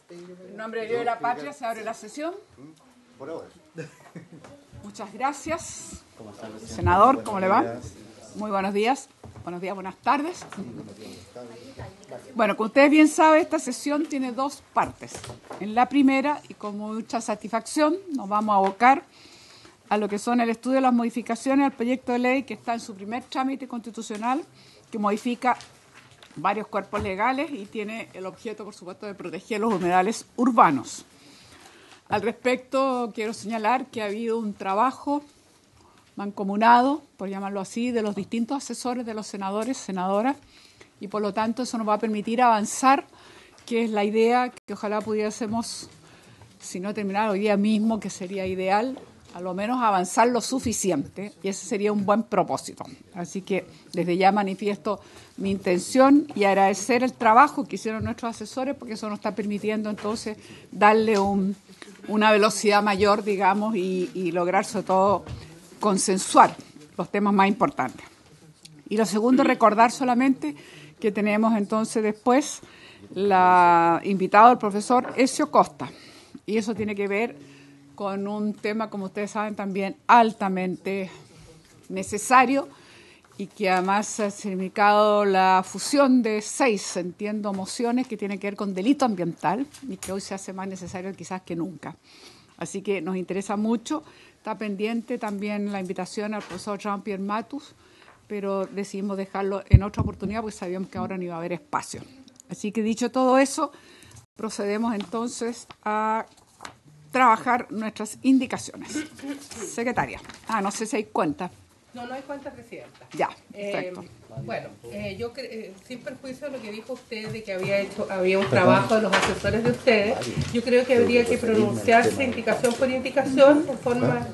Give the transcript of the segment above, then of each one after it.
En nombre de Dios y de la patria se abre la sesión. Por ahora. Muchas gracias. Senador, ¿cómo le va? Muy buenos días. Buenos días, buenas tardes. Bueno, como ustedes bien saben, esta sesión tiene dos partes. En la primera, y con mucha satisfacción, nos vamos a abocar a lo que son el estudio de las modificaciones al proyecto de ley que está en su primer trámite constitucional, que modifica varios cuerpos legales y tiene el objeto, por supuesto, de proteger los humedales urbanos. Al respecto, quiero señalar que ha habido un trabajo mancomunado, por llamarlo así, de los distintos asesores de los senadores, senadoras, y por lo tanto eso nos va a permitir avanzar, que es la idea que ojalá pudiésemos, si no terminar hoy día mismo, que sería ideal, a lo menos avanzar lo suficiente, y ese sería un buen propósito. Así que desde ya manifiesto mi intención y agradecer el trabajo que hicieron nuestros asesores, porque eso nos está permitiendo entonces darle una velocidad mayor, digamos, y lograr sobre todo consensuar los temas más importantes. Y lo segundo, recordar solamente que tenemos entonces después invitado al profesor Ezio Costa, y eso tiene que ver con un tema, como ustedes saben, también altamente necesario y que además ha significado la fusión de 6, entiendo, mociones que tienen que ver con delito ambiental y que hoy se hace más necesario quizás que nunca. Así que nos interesa mucho. Está pendiente también la invitación al profesor Jean-Pierre Matus, pero decidimos dejarlo en otra oportunidad porque sabíamos que ahora no iba a haber espacio. Así que dicho todo eso, procedemos entonces a trabajar nuestras indicaciones. Secretaria. No sé si hay cuenta. No hay cuenta, Presidenta. Ya, perfecto. Yo sin perjuicio de lo que dijo usted de que había un trabajo de los asesores de ustedes, yo creo que habría que pronunciarse indicación por indicación, por forma.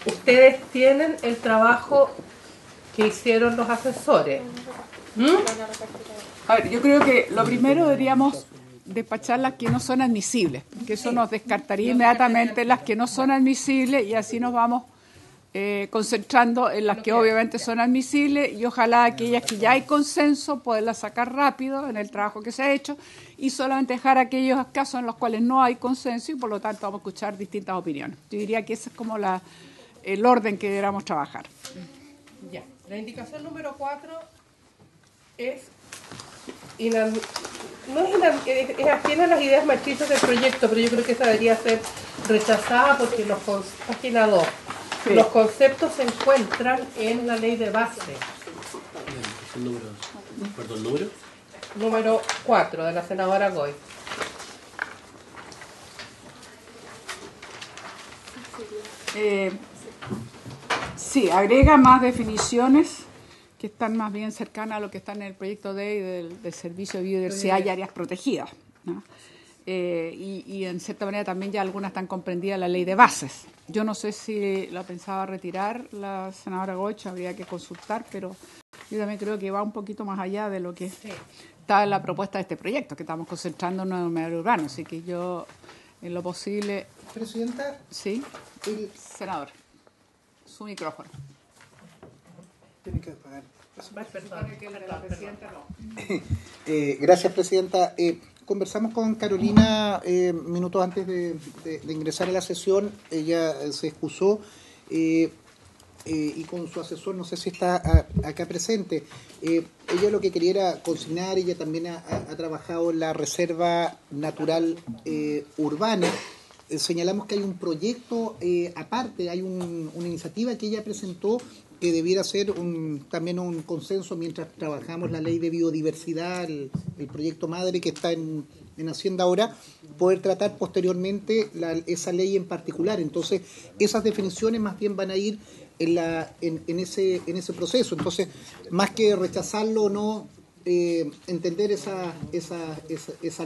Ustedes tienen el trabajo que hicieron los asesores. A ver, yo creo que lo primero deberíamos despachar las que no son admisibles, que eso nos descartaría inmediatamente las que no son admisibles y así nos vamos concentrando en las que obviamente son admisibles y ojalá aquellas que ya hay consenso poderlas sacar rápido en el trabajo que se ha hecho y solamente dejar aquellos casos en los cuales no hay consenso y por lo tanto vamos a escuchar distintas opiniones. Yo diría que ese es como el orden que deberíamos trabajar. Ya. La indicación número 4 es tiene las ideas machistas del proyecto, pero yo creo que esa debería ser rechazada porque página 2. Sí. Los conceptos se encuentran en la ley de base. ¿Perdón, número? Número 4, de la senadora Goy. Sí, agrega más definiciones que están más bien cercanas a lo que está en el proyecto de ley del Servicio de Biodiversidad y Áreas Protegidas, ¿no? Y en cierta manera también ya algunas están comprendidas en la ley de bases. Yo no sé si la pensaba retirar la senadora Goich, habría que consultar, pero yo también creo que va un poquito más allá de lo que está en la propuesta de este proyecto, que estamos concentrándonos en el medio urbano, así que yo, en lo posible... Presidenta. Sí, senador, su micrófono. Tiene que apagar. Gracias, Presidenta. Conversamos con Carolina minutos antes de ingresar a la sesión. Ella se excusó y con su asesor, no sé si está acá presente. Ella lo que quería era consignar, ella también ha trabajado en la Reserva Natural Urbana. Señalamos que hay un proyecto aparte, hay una iniciativa que ella presentó que debiera ser también un consenso mientras trabajamos la ley de biodiversidad, el proyecto madre que está en Hacienda ahora, poder tratar posteriormente esa ley en particular. Entonces, esas definiciones más bien van a ir en ese proceso. Entonces, más que rechazarlo o no, entender esa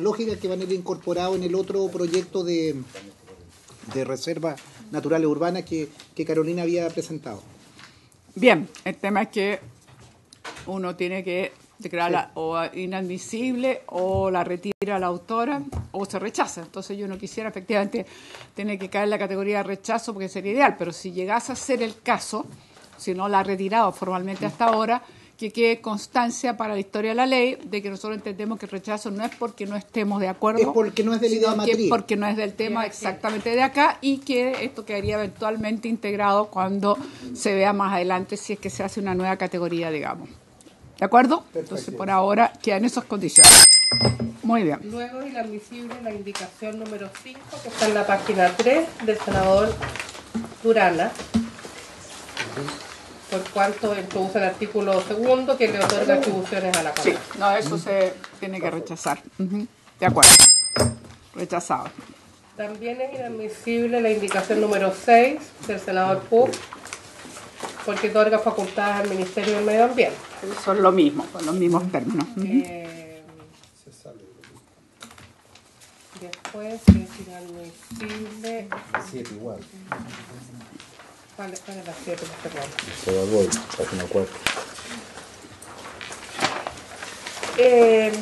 lógica que van a ir incorporado en el otro proyecto de Reserva Natural Urbana que Carolina había presentado. Bien, el tema es que uno tiene que declararla o inadmisible o la retira la autora o se rechaza. Entonces yo no quisiera efectivamente tener que caer en la categoría de rechazo porque sería ideal, pero si llegase a ser el caso, si no la ha retirado formalmente hasta ahora, que quede constancia para la historia de la ley de que nosotros entendemos que el rechazo no es porque no estemos de acuerdo, es porque no es de la idea sino que matriz, es porque no es del tema exactamente de acá, y que esto quedaría eventualmente integrado cuando se vea más adelante si es que se hace una nueva categoría, digamos. ¿De acuerdo? Entonces, por ahora quedan esas condiciones. Muy bien. Luego es inadmisible la indicación número 5, que está en la página 3 del senador Durana, por cuanto introduce el artículo 2 que le otorga atribuciones a la Sí, Cámara. no, eso se tiene que rechazar. Ujú. De acuerdo. Rechazado. También es inadmisible la indicación número 6 del senador Puig, porque otorga facultades al Ministerio del Medio Ambiente. Son lo mismo, son los mismos términos. Después es inadmisible. 7 igual. ¿Cuál es la 7? Perdón. Se va voy, página 4. Es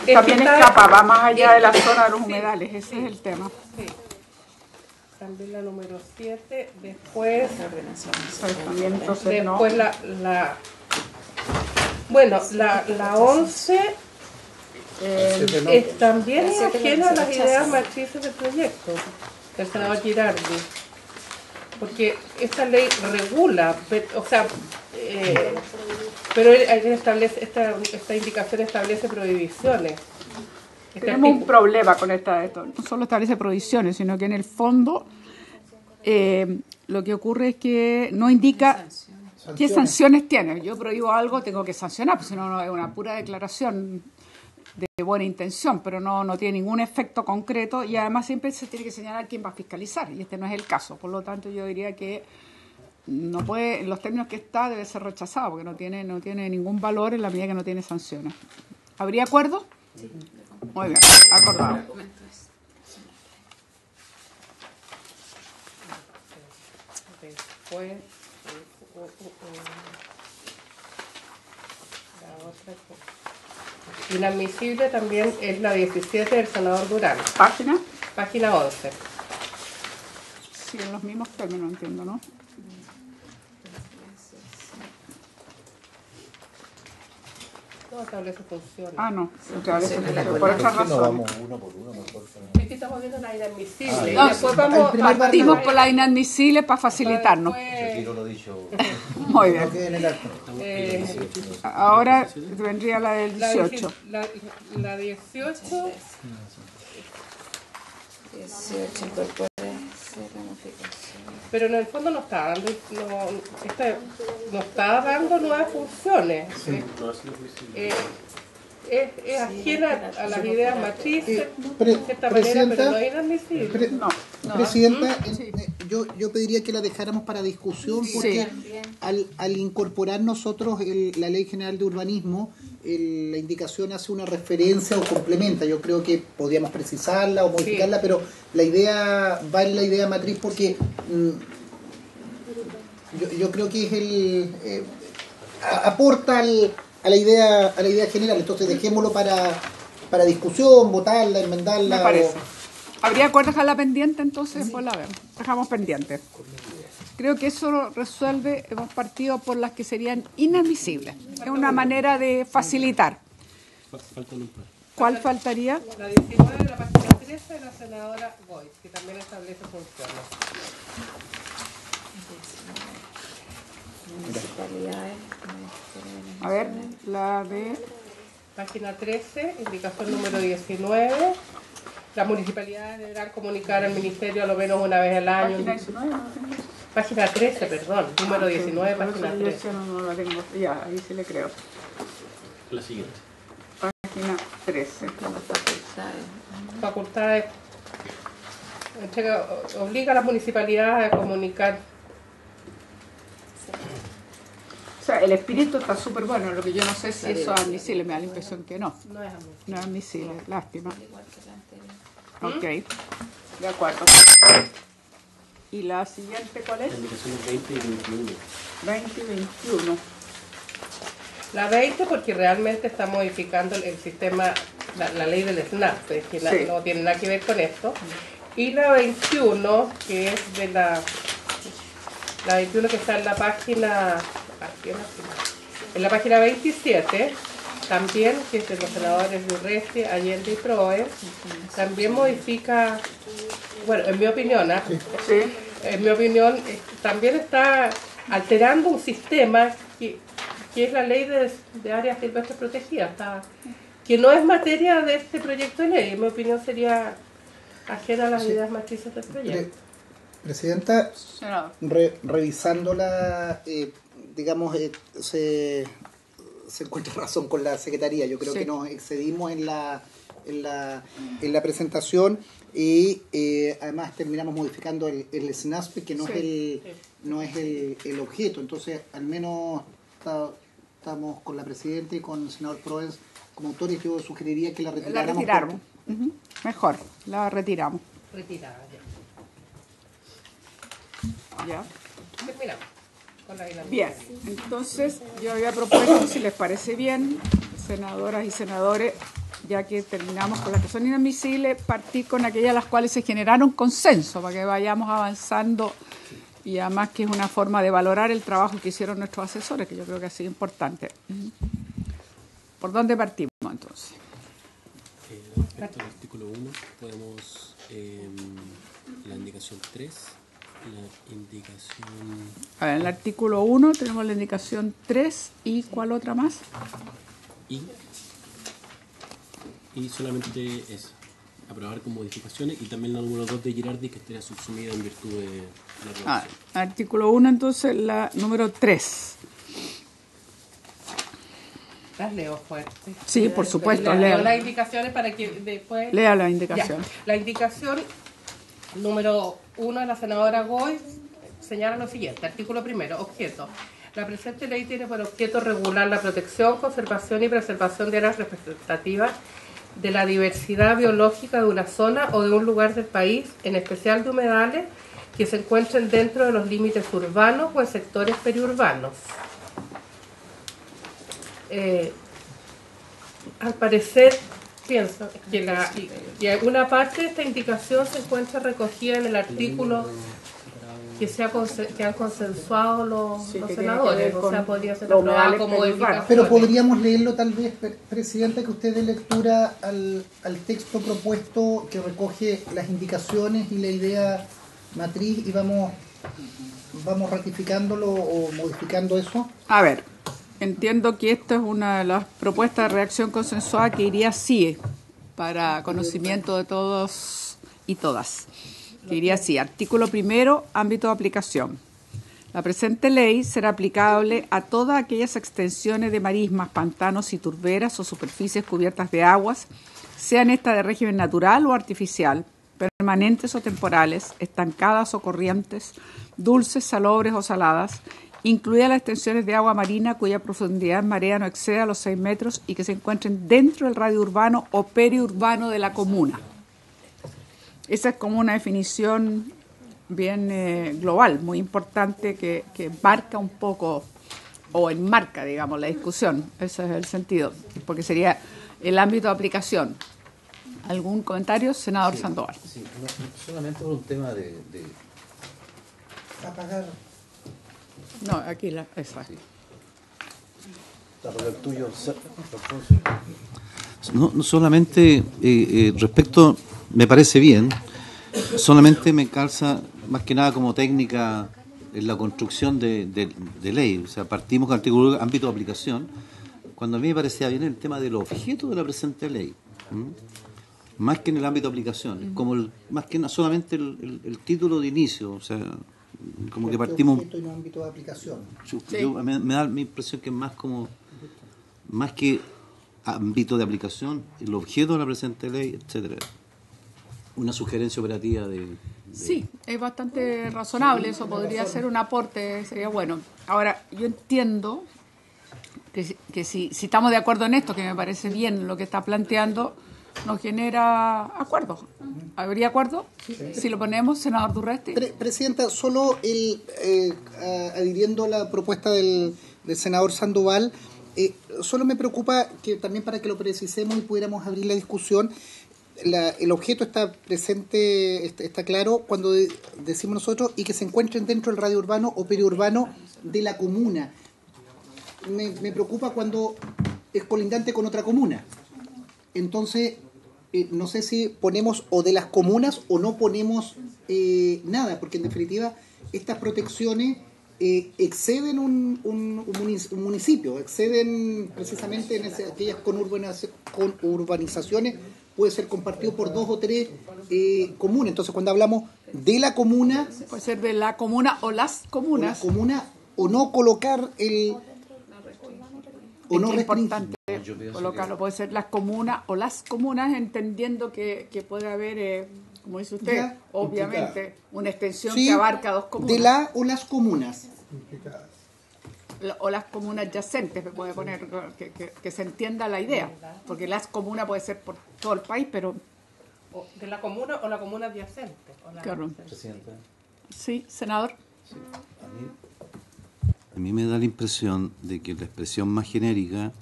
que también escapa, va más allá de la zona de los humedales, ese es el tema. Sí. También la número 7. Después También, entonces, no. después la 11 también es ajena a las ideas marxistas del proyecto del senador Girardi, porque esta ley regula, o sea, pero él establece, esta indicación establece prohibiciones. Tenemos un problema con esto. No solo establece prohibiciones, sino que en el fondo lo que ocurre es que no indica qué sanciones tiene. Yo prohíbo algo, tengo que sancionar, pues si no, no es una pura declaración de buena intención, pero no tiene ningún efecto concreto, y además siempre se tiene que señalar quién va a fiscalizar, y este no es el caso. Por lo tanto, yo diría que no puede, en los términos que está, debe ser rechazado, porque no tiene ningún valor en la medida que no tiene sanciones. ¿Habría acuerdo? Sí. Muy bien, acordado. Después, la otra inadmisible también es la 17 del senador Durán. ¿Página? Página 11. Sí, en los mismos términos, entiendo, ¿no? No establece funciones. Ah, no, establece funciones. Por esa razón. No vamos uno por uno, mejor. Es que estamos viendo la inadmisible. No, Y después vamos partimos por la inadmisible para facilitarnos. Retiro lo dicho. Muy bien. en el acto. Ahora vendría la del 18. La 18. 18 incorpora ramificación. Pero en el fondo no está dando nuevas funciones. Es ajena a las ideas machistas de esta manera, pero no es inadmisible. Presidenta, yo pediría que la dejáramos para discusión, porque al incorporar nosotros la Ley General de Urbanismo, la indicación hace una referencia o complementa. Yo creo que podríamos precisarla o modificarla, pero la idea va en la idea matriz, porque yo creo que es aporta a la idea general. Entonces dejémoslo para discusión, votarla, enmendarla. Me parece. ¿Habría acuerdo dejarla pendiente entonces? Después la vemos. Dejamos pendiente. Creo que eso resuelve, hemos partido por las que serían inadmisibles. Es una manera de facilitar. ¿Cuál faltaría? La 19 de la página 13 de la senadora Boyd, que también establece funciones. A ver, la de... Página 13, indicación número 19. Las municipalidades deberán comunicar al ministerio a lo menos una vez al año. Página 19, no tengo. Página 13, perdón, número 19, página 13. Yo no la tengo. Ya, ahí sí le creo. La siguiente. Página 13. Facultades. Obliga a las municipalidades a comunicar. O sea, el espíritu está súper bueno, lo que yo no sé si eso es admisible, me da la impresión que no. No es admisible. No es admisible, lástima. Ok, de acuerdo. ¿Y la siguiente cuál es? La indicación es 20 y 21. 20 y 21. La 20 porque realmente está modificando el sistema, la ley del SNAP, que Sí. no tiene nada que ver con esto. Y la 21, que es de la 21 que está en la página... aquí en la página. En la página 27, también, que es de los senadores de Urresti, Allende y Proe, también modifica, bueno, en mi opinión, en mi opinión, también está alterando un sistema que es la ley de áreas silvestres protegidas, que no es materia de este proyecto de ley. En mi opinión sería ajena a las ideas matrices del proyecto. Presidenta, revisándola, digamos, se encuentra razón con la Secretaría. Yo creo que nos excedimos en la presentación y además terminamos modificando el SNASP, que no es el objeto. Entonces, al menos estamos con la Presidenta y con el senador Proens como autores. Yo sugeriría que la retiráramos. Mejor, la retiramos. Retirada, Ya. Terminamos con la dinámica. Bien, entonces yo había propuesto, si les parece bien, senadoras y senadores, ya que terminamos con las que son inadmisibles, partir con aquellas las cuales se generaron consenso, para que vayamos avanzando, y además que es una forma de valorar el trabajo que hicieron nuestros asesores, que yo creo que ha sido importante. ¿Por dónde partimos entonces? Respecto al artículo 1, podemos la indicación 3, la indicación... A ver, en el artículo 1 tenemos la indicación 3 y ¿cuál otra más? Y solamente es aprobar con modificaciones, y también la número 2 de Girardi, que estaría subsumida en virtud de la aprobación. Artículo 1, entonces la número 3. Las leo fuerte. Sí, por supuesto, leo leo. las indicaciones para que después... Lea la indicación. Ya. La indicación número 1 de la senadora Goy señala lo siguiente. Artículo 1, objeto. La presente ley tiene por objeto regular la protección, conservación y preservación de áreas representativas de la diversidad biológica de una zona o de un lugar del país, en especial de humedales, que se encuentren dentro de los límites urbanos o en sectores periurbanos. Al parecer, pienso que una parte de esta indicación se encuentra recogida en el artículo que han consensuado los senadores, o sea, podría ser aprobado como modificación. Pero podríamos leerlo tal vez, Presidenta, que usted dé lectura al texto propuesto que recoge las indicaciones y la idea matriz, y vamos ratificándolo o modificando eso. A ver, entiendo que esta es una de las propuestas de redacción consensuada que iría así, para conocimiento de todos y todas. Que iría así. Artículo 1, ámbito de aplicación. La presente ley será aplicable a todas aquellas extensiones de marismas, pantanos y turberas o superficies cubiertas de aguas, sean estas de régimen natural o artificial, permanentes o temporales, estancadas o corrientes, dulces, salobres o saladas, incluidas las extensiones de agua marina cuya profundidad en marea no exceda los 6 metros y que se encuentren dentro del radio urbano o periurbano de la comuna. Esa es como una definición bien global, muy importante, que marca un poco, o enmarca, digamos, la discusión. Ese es el sentido, porque sería el ámbito de aplicación. ¿Algún comentario, senador Sandoval? Sí, no, solamente por un tema de... Apagar. No, aquí esa. Sí. El tuyo, Alfonso. No solamente respecto, me parece bien, solamente me calza más que nada como técnica en la construcción de ley. O sea, partimos con el artículo ámbito de aplicación, cuando a mí me parecía bien el tema del objeto de la presente ley, más que en el ámbito de aplicación, como más que no, solamente el título de inicio, o sea, como que partimos... Objeto y no ámbito de aplicación. Me da mi impresión que es más como, más que ámbito de aplicación, el objeto de la presente ley, etcétera. Una sugerencia operativa de... Sí, es bastante razonable, eso podría ser un aporte, sería bueno. Ahora, yo entiendo que si estamos de acuerdo en esto, que me parece bien lo que está planteando, nos genera acuerdo. ¿Habría acuerdo? Si lo ponemos, senador Durresti. Presidenta, solo adhiriendo a la propuesta del senador Sandoval, solo me preocupa que también, para que lo precisemos y pudiéramos abrir la discusión, el objeto está presente, está claro cuando decimos nosotros, y que se encuentren dentro del radio urbano o periurbano de la comuna. me preocupa cuando es colindante con otra comuna. Entonces, no sé si ponemos o de las comunas o no ponemos nada, porque en definitiva estas protecciones exceden un municipio, exceden precisamente en aquellas con urbanizaciones, puede ser compartido por 2 o 3 comunas. Entonces, cuando hablamos de la comuna, Puede ser de la comuna o las comunas. o no colocar el... o no Es restringir. importante colocarlo, puede ser las comunas o las comunas, entendiendo que puede haber, como dice usted, Ya, obviamente, una extensión Sí, que abarca 2 comunas. de la o las comunas. O las comunas adyacentes, se puede poner, que se entienda la idea, porque las comunas puede ser por todo el país, pero O de la comuna o la comuna adyacente. O la claro. Presidenta, Sí, senador. A mí me da la impresión de que la expresión más genérica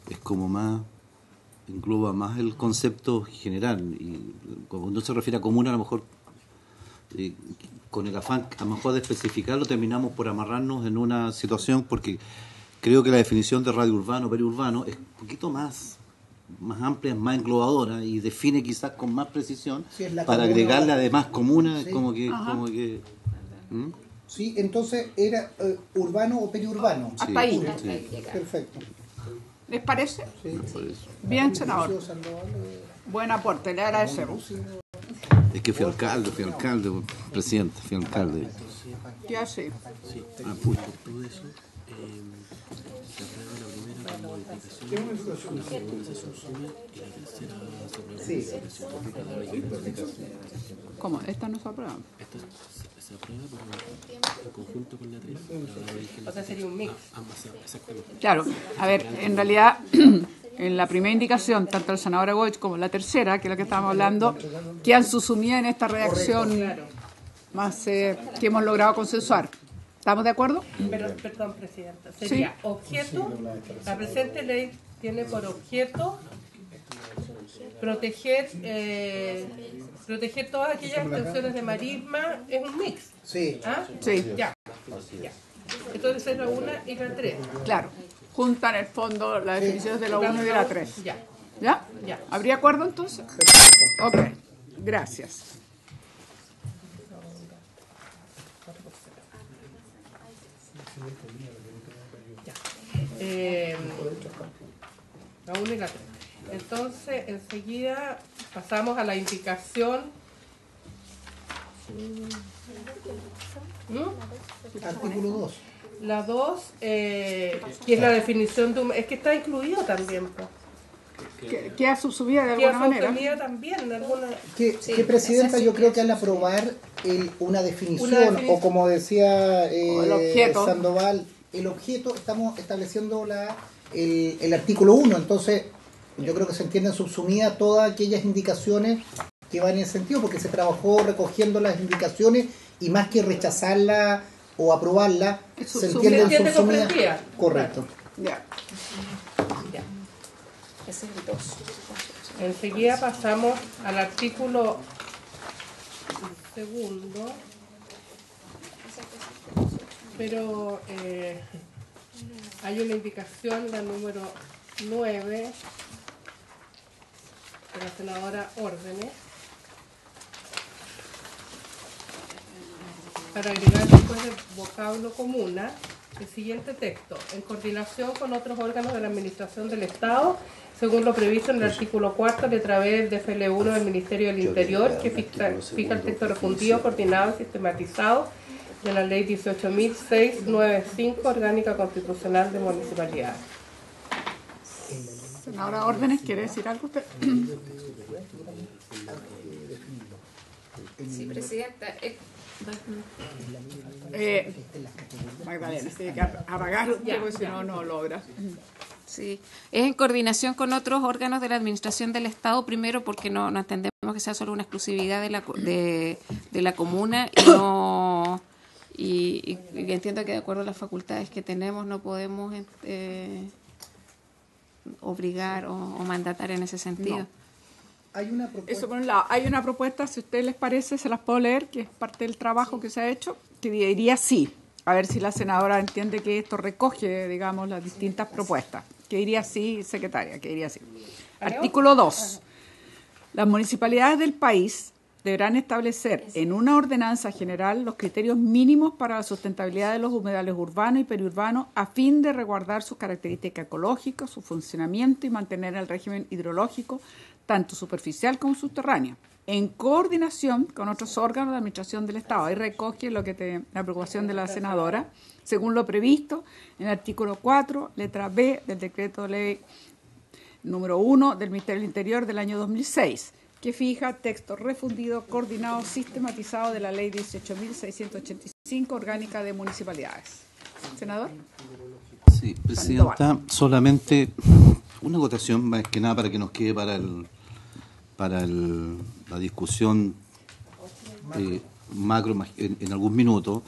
es como más, engloba más el concepto general. Y cuando uno se refiere a comuna, a lo mejor, con el afán a lo mejor de especificarlo, terminamos por amarrarnos en una situación, porque creo que la definición de radio urbano, periurbano, es un poquito más amplia, más englobadora y define quizás con más precisión, Sí, es la para comuna. agregarle además comuna, Sí. como que ¿Mm? Sí, entonces era urbano o periurbano. Sí, Hasta ahí. sí. Perfecto. ¿Les parece? Sí. Bien, senador. Sandoval, Buen aporte, le agradecemos. Es que fui alcalde, presidente, fui alcalde. ¿Qué hace? Sí, Ah, pucha. todo eso se aprueba la primera con modificación, la segunda se subsume y la tercera se aprueba con modificación. ¿Cómo? ¿Esta no se aprueba? Esta se aprueba pero en conjunto con la 3. O sea, sería un mix. Ambas, exactamente. Claro, a ver, en realidad, en la primera indicación, tanto el senador Goich como la tercera, que es la que estábamos hablando, quedan subsumidas en esta redacción más que hemos logrado consensuar. ¿Estamos de acuerdo? Pero, perdón, Presidenta. Sería objeto, la presente ley tiene por objeto proteger todas aquellas extensiones de marisma, es un mix. Sí. ¿Ah? Sí. Ya. Entonces es la 1 y la 3. Claro, juntan en el fondo las definiciones de la 1 y de la 3. Ya. ¿Ya? Ya. ¿Habría acuerdo entonces? Ok, gracias. La 1 y la 3. Entonces, enseguida pasamos a la indicación. Artículo 2. La 2, que es la definición de un... Es que está incluido también, pues. Queda subsumida de Queda alguna manera. subsumida también en alguna... Que Sí, Presidenta, esa yo sí creo que que al sí. aprobar una definición, Una definición. o como decía O el objeto. Sandoval, el objeto, estamos estableciendo el artículo 1, entonces yo creo que se entienden subsumidas todas aquellas indicaciones que van en ese sentido, porque se trabajó recogiendo las indicaciones y más que rechazarla o aprobarla, se entienden Se entiende subsumidas. comprendida. Correcto. Ya. Ya. Ese es el 2. Enseguida pasamos al artículo segundo, pero hay una indicación, la número 9, de la senadora Órdenes, para agregar después del vocablo comuna el siguiente texto: en coordinación con otros órganos de la Administración del Estado, según lo previsto en el artículo 4, letra B del DFL1 del Ministerio del Interior, que fija el texto refundido, coordinado y sistematizado de la Ley 18.695, Orgánica Constitucional de Municipalidades. Senadora Órdenes, ¿quiere decir algo usted? Sí, Presidenta. Magdalena, tiene que apagar usted porque si no, no logra. Sí, es en coordinación con otros órganos de la Administración del Estado, primero porque no entendemos que sea solo una exclusividad de la comuna y no y entiendo que de acuerdo a las facultades que tenemos no podemos obligar o mandatar en ese sentido. No. Hay una propuesta. Eso por un lado. Hay una propuesta, si a ustedes les parece, se las puedo leer, que es parte del trabajo que se ha hecho, que diría sí. a ver si la senadora entiende que esto recoge, digamos, las distintas propuestas. Que diría así, secretaria, que diría así. Artículo 2. Las municipalidades del país deberán establecer en una ordenanza general los criterios mínimos para la sustentabilidad de los humedales urbanos y periurbanos a fin de resguardar sus características ecológicas, su funcionamiento y mantener el régimen hidrológico tanto superficial como subterráneo, en coordinación con otros órganos de administración del Estado. Ahí recoge lo que la preocupación de la senadora, según lo previsto en el artículo 4, letra B del decreto ley número 1 del Ministerio del Interior del año 2006, que fija texto refundido, coordinado, sistematizado de la ley 18.685, orgánica de municipalidades. Senador. Sí, presidenta, solamente una acotación más que nada para que nos quede la discusión macro en algún minuto.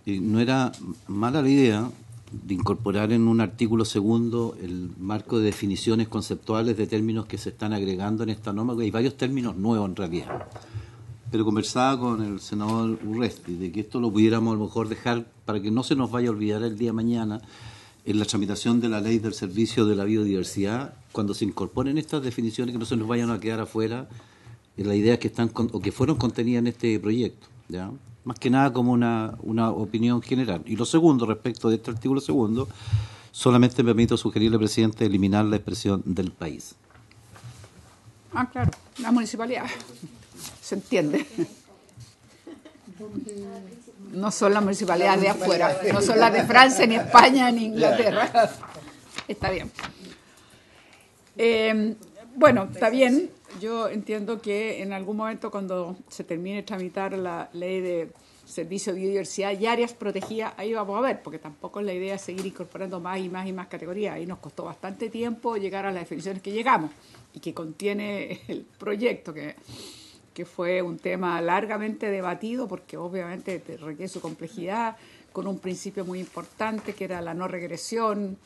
No era mala la idea de incorporar en un artículo segundo el marco de definiciones conceptuales de términos que se están agregando en esta norma, porque hay varios términos nuevos en realidad. Pero conversaba con el senador Urresti de que esto lo pudiéramos a lo mejor dejar para que no se nos vaya a olvidar el día de mañana en la tramitación de la ley del servicio de la biodiversidad, cuando se incorporen estas definiciones, que no se nos vayan a quedar afuera en las ideas que están o que fueron contenidas en este proyecto, ¿ya? Más que nada como una opinión general. Y lo segundo, respecto de este artículo segundo, solamente me permito sugerirle, presidente, eliminar la expresión del país. Ah, claro, la municipalidad. Se entiende. No son las municipalidades de afuera, no son las de Francia, ni España, ni Inglaterra. Está bien. Bueno, está bien. Yo entiendo que en algún momento, cuando se termine de tramitar la ley de servicio de biodiversidad y áreas protegidas, ahí vamos a ver, porque tampoco es la idea seguir incorporando más y más y más categorías. Ahí nos costó bastante tiempo llegar a las definiciones que llegamos y que contiene el proyecto, que fue un tema largamente debatido, porque obviamente requiere su complejidad, con un principio muy importante que era la no regresión,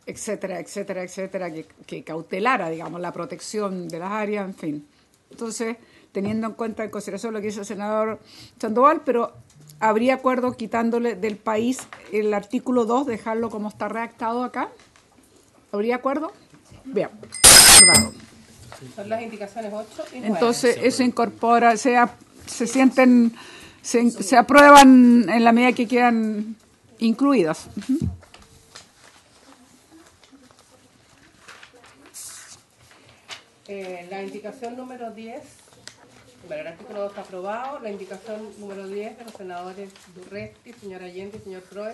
etcétera, etcétera, etcétera, que cautelara, digamos, la protección de las áreas, en fin. Entonces, teniendo en cuenta, en consideración lo que dice el senador Sandoval, pero habría acuerdo quitándole del país el artículo 2, dejarlo como está redactado acá. ¿Habría acuerdo? Bien, acordado. Son las indicaciones 8 y 9. Entonces, eso incorpora, se aprueban en la medida que quedan incluidas. Uh-huh. La indicación número 10, bueno, el artículo 2 está aprobado. La indicación número 10 de los senadores Urresti, señor Allende y señor Proe,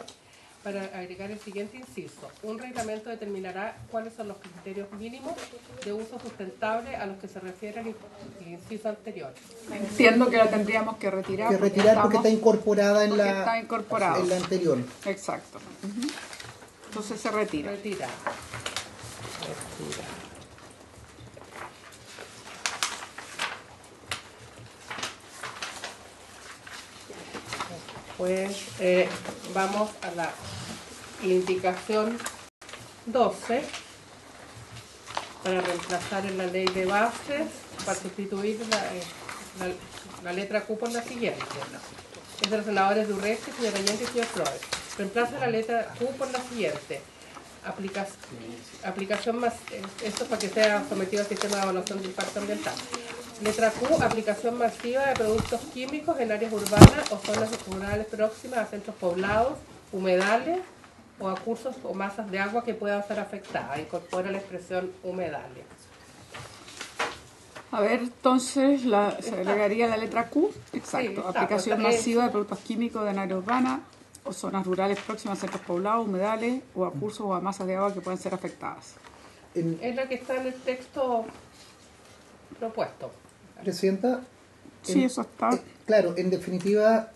para agregar el siguiente inciso. Un reglamento determinará cuáles son los criterios mínimos de uso sustentable a los que se refiere el inciso anterior. Entiendo que la tendríamos que retirar. Porque está incorporada en la anterior. Exacto. Uh-huh. Entonces se retira. Retira. Pues vamos a la indicación 12 para reemplazar en la ley de bases, para sustituir la letra Q por la siguiente. Es de los senadores de Urresti, señor Allende y señor Flores. Reemplaza la letra Q por la siguiente. Aplicación más, esto para que sea sometido al sistema de evaluación de impacto ambiental. Letra Q, aplicación masiva de productos químicos en áreas urbanas o zonas rurales próximas a centros poblados, humedales o a cursos o masas de agua que puedan ser afectadas. Incorpora la expresión humedales. A ver, entonces se agregaría la letra Q. Exacto. Sí, aplicación masiva de productos químicos en áreas urbanas o zonas rurales próximas a centros poblados, humedales o a cursos o a masas de agua que puedan ser afectadas. Es la que está en el texto propuesto. Presidenta. Sí, eso está. Claro, en definitiva,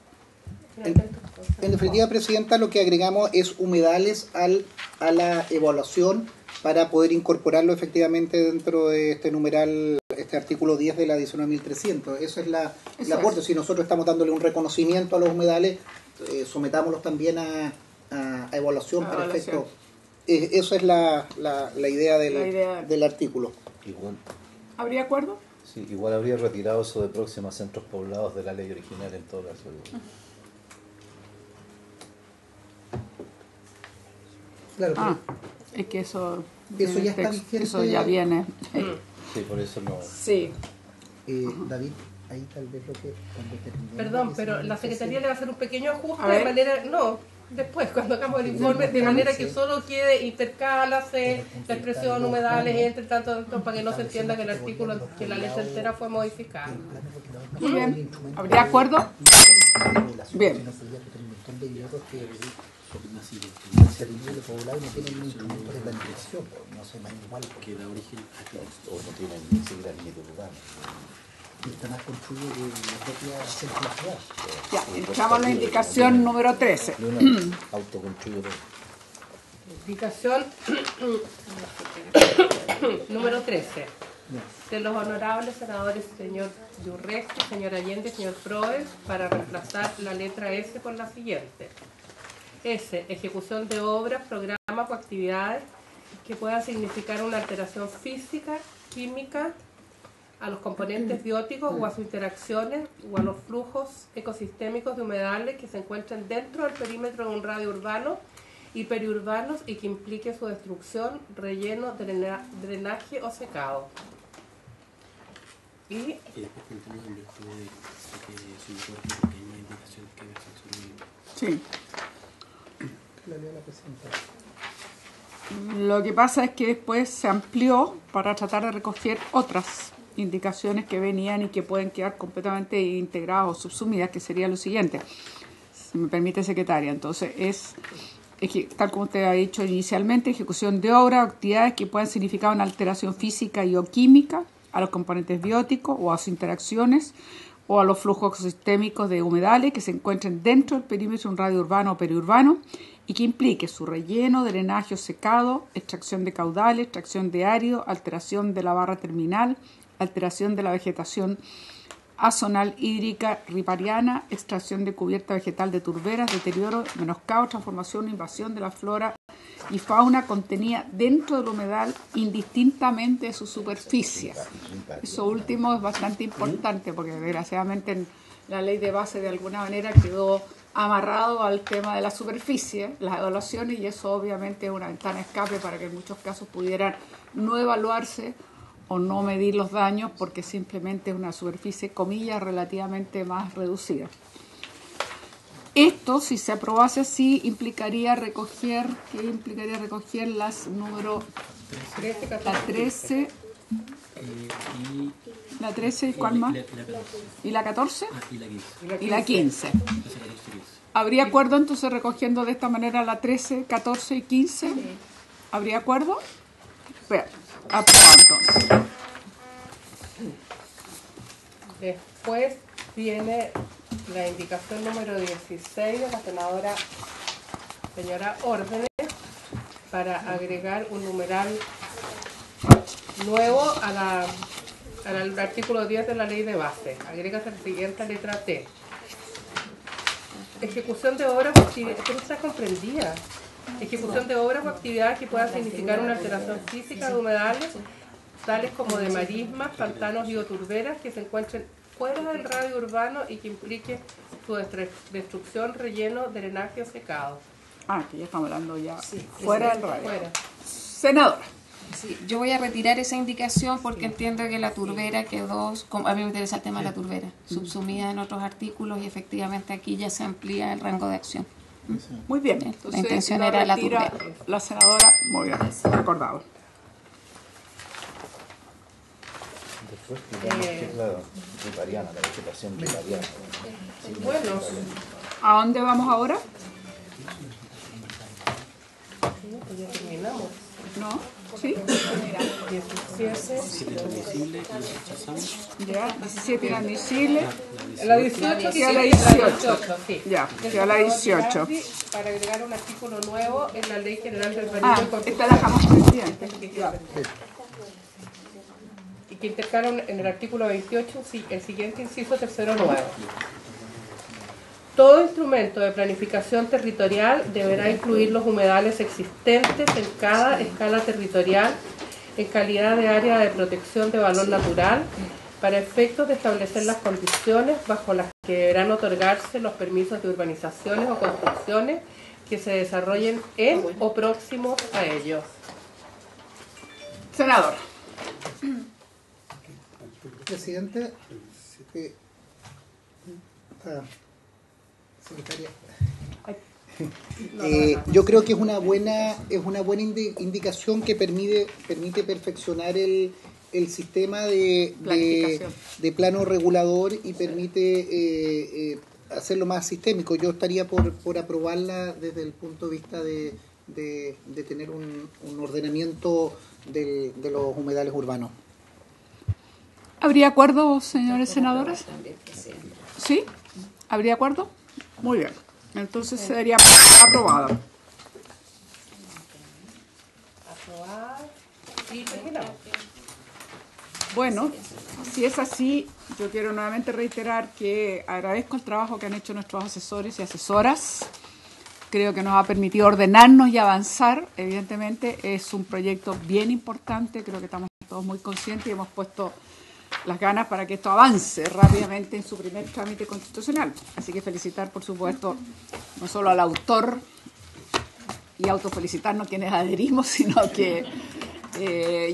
Presidenta, lo que agregamos es humedales a la evaluación para poder incorporarlo efectivamente dentro de este numeral, este artículo 10 de la 19.300. Eso es el aporte. Si nosotros estamos dándole un reconocimiento a los humedales, sometámoslos también a evaluación para efecto. Eso es la idea del artículo. Igual. ¿Habría acuerdo? Sí, igual habría retirado eso de próximos centros poblados de la ley original en todo caso. Claro, Ah, es que eso Eso ya está texto, vigente. eso ya viene. Sí, por eso no. Sí. David, ahí tal vez lo que cuando terminemos Perdón, ese pero la análisis, Secretaría le va a hacer un pequeño ajuste A ver. de manera... No, después, cuando hagamos el informe, de manera que solo quede intercálase, la expresión humedales, entre tanto, para que no se entienda que el artículo, que la letra entera fue modificada. Muy bien. ¿Habría acuerdo? Bien. se divide poblado y no tienen ningún instrumento de planificación, no se llama igual. Que da origen a que O no tienen ni siquiera límite urbano. Y está más construido que la propia centro de la ciudad. Ya, entramos a la indicación número 13. De una autoconstruido. Indicación número 13. De los honorables senadores señor Yurresti, señor Allende, señor Proes, para reemplazar la letra S por la siguiente. S. Ejecución de obras, programas o actividades que puedan significar una alteración física, química, a los componentes bióticos o a sus interacciones o a los flujos ecosistémicos de humedales que se encuentren dentro del perímetro de un radio urbano y periurbanos y que implique su destrucción, relleno, drenaje o secado. Y después contamos en virtud de que su informe, porque hay más indicaciones que versan sobre Sí. La leo la presidenta. Lo que pasa es que después se amplió para tratar de recoger otras indicaciones que venían y que pueden quedar completamente integradas o subsumidas, que sería lo siguiente, si me permite, secretaria. Entonces, es tal como usted ha dicho inicialmente, ejecución de obras o actividades que puedan significar una alteración física y o química a los componentes bióticos o a sus interacciones o a los flujos ecosistémicos de humedales que se encuentren dentro del perímetro de un radio urbano o periurbano y que implique su relleno, drenaje o secado, extracción de caudales, extracción de árido, alteración de la barra terminal, alteración de la vegetación azonal hídrica ripariana, extracción de cubierta vegetal de turberas, deterioro, menoscabo, transformación o invasión de la flora y fauna contenida dentro del humedal indistintamente de su superficie. Eso último es bastante importante porque desgraciadamente en la ley de base de alguna manera quedó amarrado al tema de la superficie, las evaluaciones, y eso obviamente es una ventana de escape para que en muchos casos pudieran no evaluarse o no medir los daños porque simplemente es una superficie, comillas, relativamente más reducida. Esto, si se aprobase así, implicaría recoger, ¿qué implicaría recoger las número 13, la 13 y cuál más? ¿Y la 14? Y la 15. ¿Habría acuerdo entonces recogiendo de esta manera la 13, 14 y 15? ¿Habría acuerdo? Espera, aprobado entonces. después viene la indicación número 16 de la senadora señora Órdenes para agregar un numeral nuevo al artículo 10 de la ley de base. Agrega la siguiente letra T. Ejecución de obras o actividades, esto no está comprendida. Ejecución de obras o actividades que puedan significar una alteración física de humedales, tales como de marismas, pantanos y o turberas que se encuentren fuera del radio urbano y que implique su destrucción, relleno, drenaje o secado. Ah, que ya estamos hablando ya fuera del radio. Fuera. Senadora. Sí, yo voy a retirar esa indicación porque entiendo que la turbera quedó, a mí me interesa el tema de la turbera, subsumida en otros artículos y efectivamente aquí ya se amplía el rango de acción. Muy bien. La Entonces, intención la era la retira turbera. la senadora. Muy bien, recordado. Después, digamos que es la ripariana, la vegetación ripariana. Sí, Bueno, ¿A dónde vamos ahora? pues ya terminamos. ¿No? ¿Sí? 17. inadmisible y rechazamos. Ya, 17 inadmisible. La 18 y a la 18. sí. Ya, y a la 18. Para agregar un artículo nuevo en la Ley General del Ah, Urbanismo y esta la dejamos pendiente. y que intercala en el artículo 28 el siguiente inciso tercero nuevo. Todo instrumento de planificación territorial deberá incluir los humedales existentes en cada escala territorial en calidad de área de protección de valor natural para efectos de establecer las condiciones bajo las que deberán otorgarse los permisos de urbanizaciones o construcciones que se desarrollen en o próximos a ellos. Senador. Presidente, secretaria. Yo creo que es una buena indicación que permite perfeccionar el sistema de plano regulador y permite hacerlo más sistémico. Yo estaría por aprobarla desde el punto de vista de tener un ordenamiento de los humedales urbanos. ¿Habría acuerdo, señores senadores? ¿Sí? ¿Habría acuerdo? Muy bien. Entonces sería aprobada. Aprobar y terminamos. Bueno, si es así, yo quiero nuevamente reiterar que agradezco el trabajo que han hecho nuestros asesores y asesoras. Creo que nos ha permitido ordenarnos y avanzar. Evidentemente es un proyecto bien importante, creo que estamos todos muy conscientes y hemos puesto las ganas para que esto avance rápidamente en su primer trámite constitucional. Así que felicitar, por supuesto, no solo al autor y autofelicitarnos quienes adherimos, sino que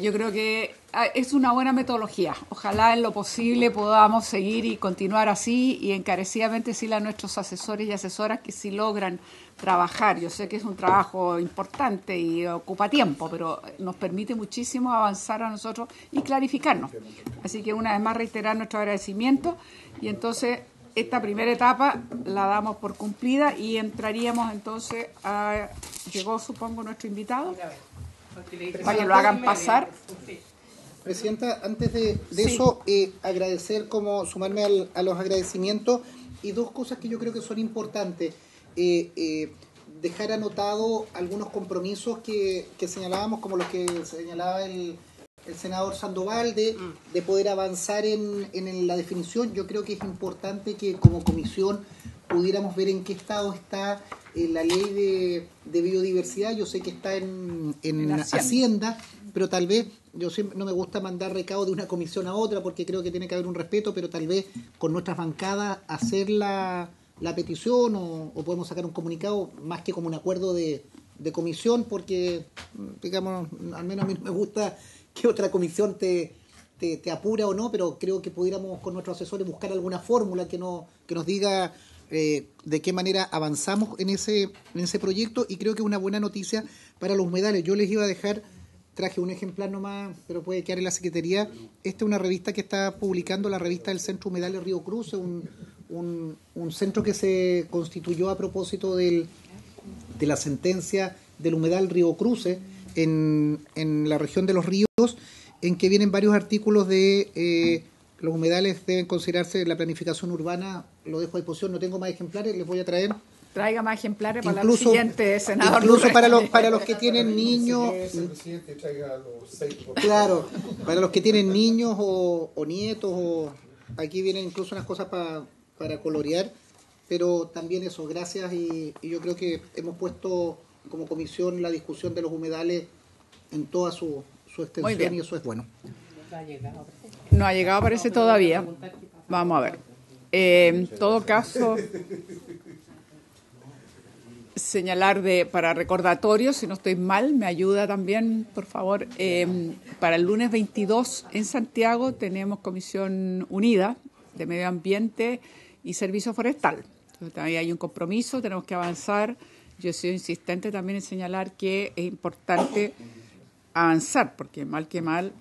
yo creo que es una buena metodología. Ojalá en lo posible podamos seguir y continuar así y encarecidamente decirle a nuestros asesores y asesoras que si logran trabajar, yo sé que es un trabajo importante y ocupa tiempo, pero nos permite muchísimo avanzar a nosotros y clarificarnos. Así que una vez más reiterar nuestro agradecimiento y entonces esta primera etapa la damos por cumplida y entraríamos entonces a... Llegó, supongo, nuestro invitado para que lo hagan pasar. Presidenta, antes de eso, agradecer, sumarme a los agradecimientos y dos cosas que yo creo que son importantes. Dejar anotado algunos compromisos que señalábamos, como los que señalaba el senador Sandoval, de poder avanzar en la definición. Yo creo que es importante que como comisión pudiéramos ver en qué estado está la ley de biodiversidad. Yo sé que está en Hacienda, pero tal vez, yo siempre no me gusta mandar recado de una comisión a otra porque creo que tiene que haber un respeto, pero tal vez con nuestras bancadas hacer la petición o podemos sacar un comunicado más que como un acuerdo de comisión, porque, digamos, al menos a mí no me gusta que otra comisión te apura o no, pero creo que pudiéramos con nuestros asesores buscar alguna fórmula que nos diga de qué manera avanzamos en ese proyecto, y creo que es una buena noticia para los humedales. Yo les iba a dejar, traje un ejemplar nomás, pero puede quedar en la Secretaría. Esta es una revista que está publicando la revista del Centro Humedales Río Cruce, un centro que se constituyó a propósito de la sentencia del humedal Río Cruce en la región de Los Ríos, en que vienen varios artículos de los humedales deben considerarse la planificación urbana. Lo dejo a disposición, no tengo más ejemplares, les voy a traer. Traiga más ejemplares para el siguiente senador. Incluso para los que tienen niños. Claro, para los que tienen niños o nietos, aquí vienen incluso unas cosas para colorear, pero también eso, gracias, y yo creo que hemos puesto como comisión la discusión de los humedales en toda su extensión y eso es bueno. No ha llegado, parece, todavía. Vamos a ver. En todo caso, señalar para recordatorio, si no estoy mal, me ayuda también, por favor. Para el lunes 22 en Santiago tenemos Comisión Unida de Medio Ambiente y Servicio Forestal. Entonces, también hay un compromiso, tenemos que avanzar. Yo he sido insistente también en señalar que es importante avanzar, porque mal que mal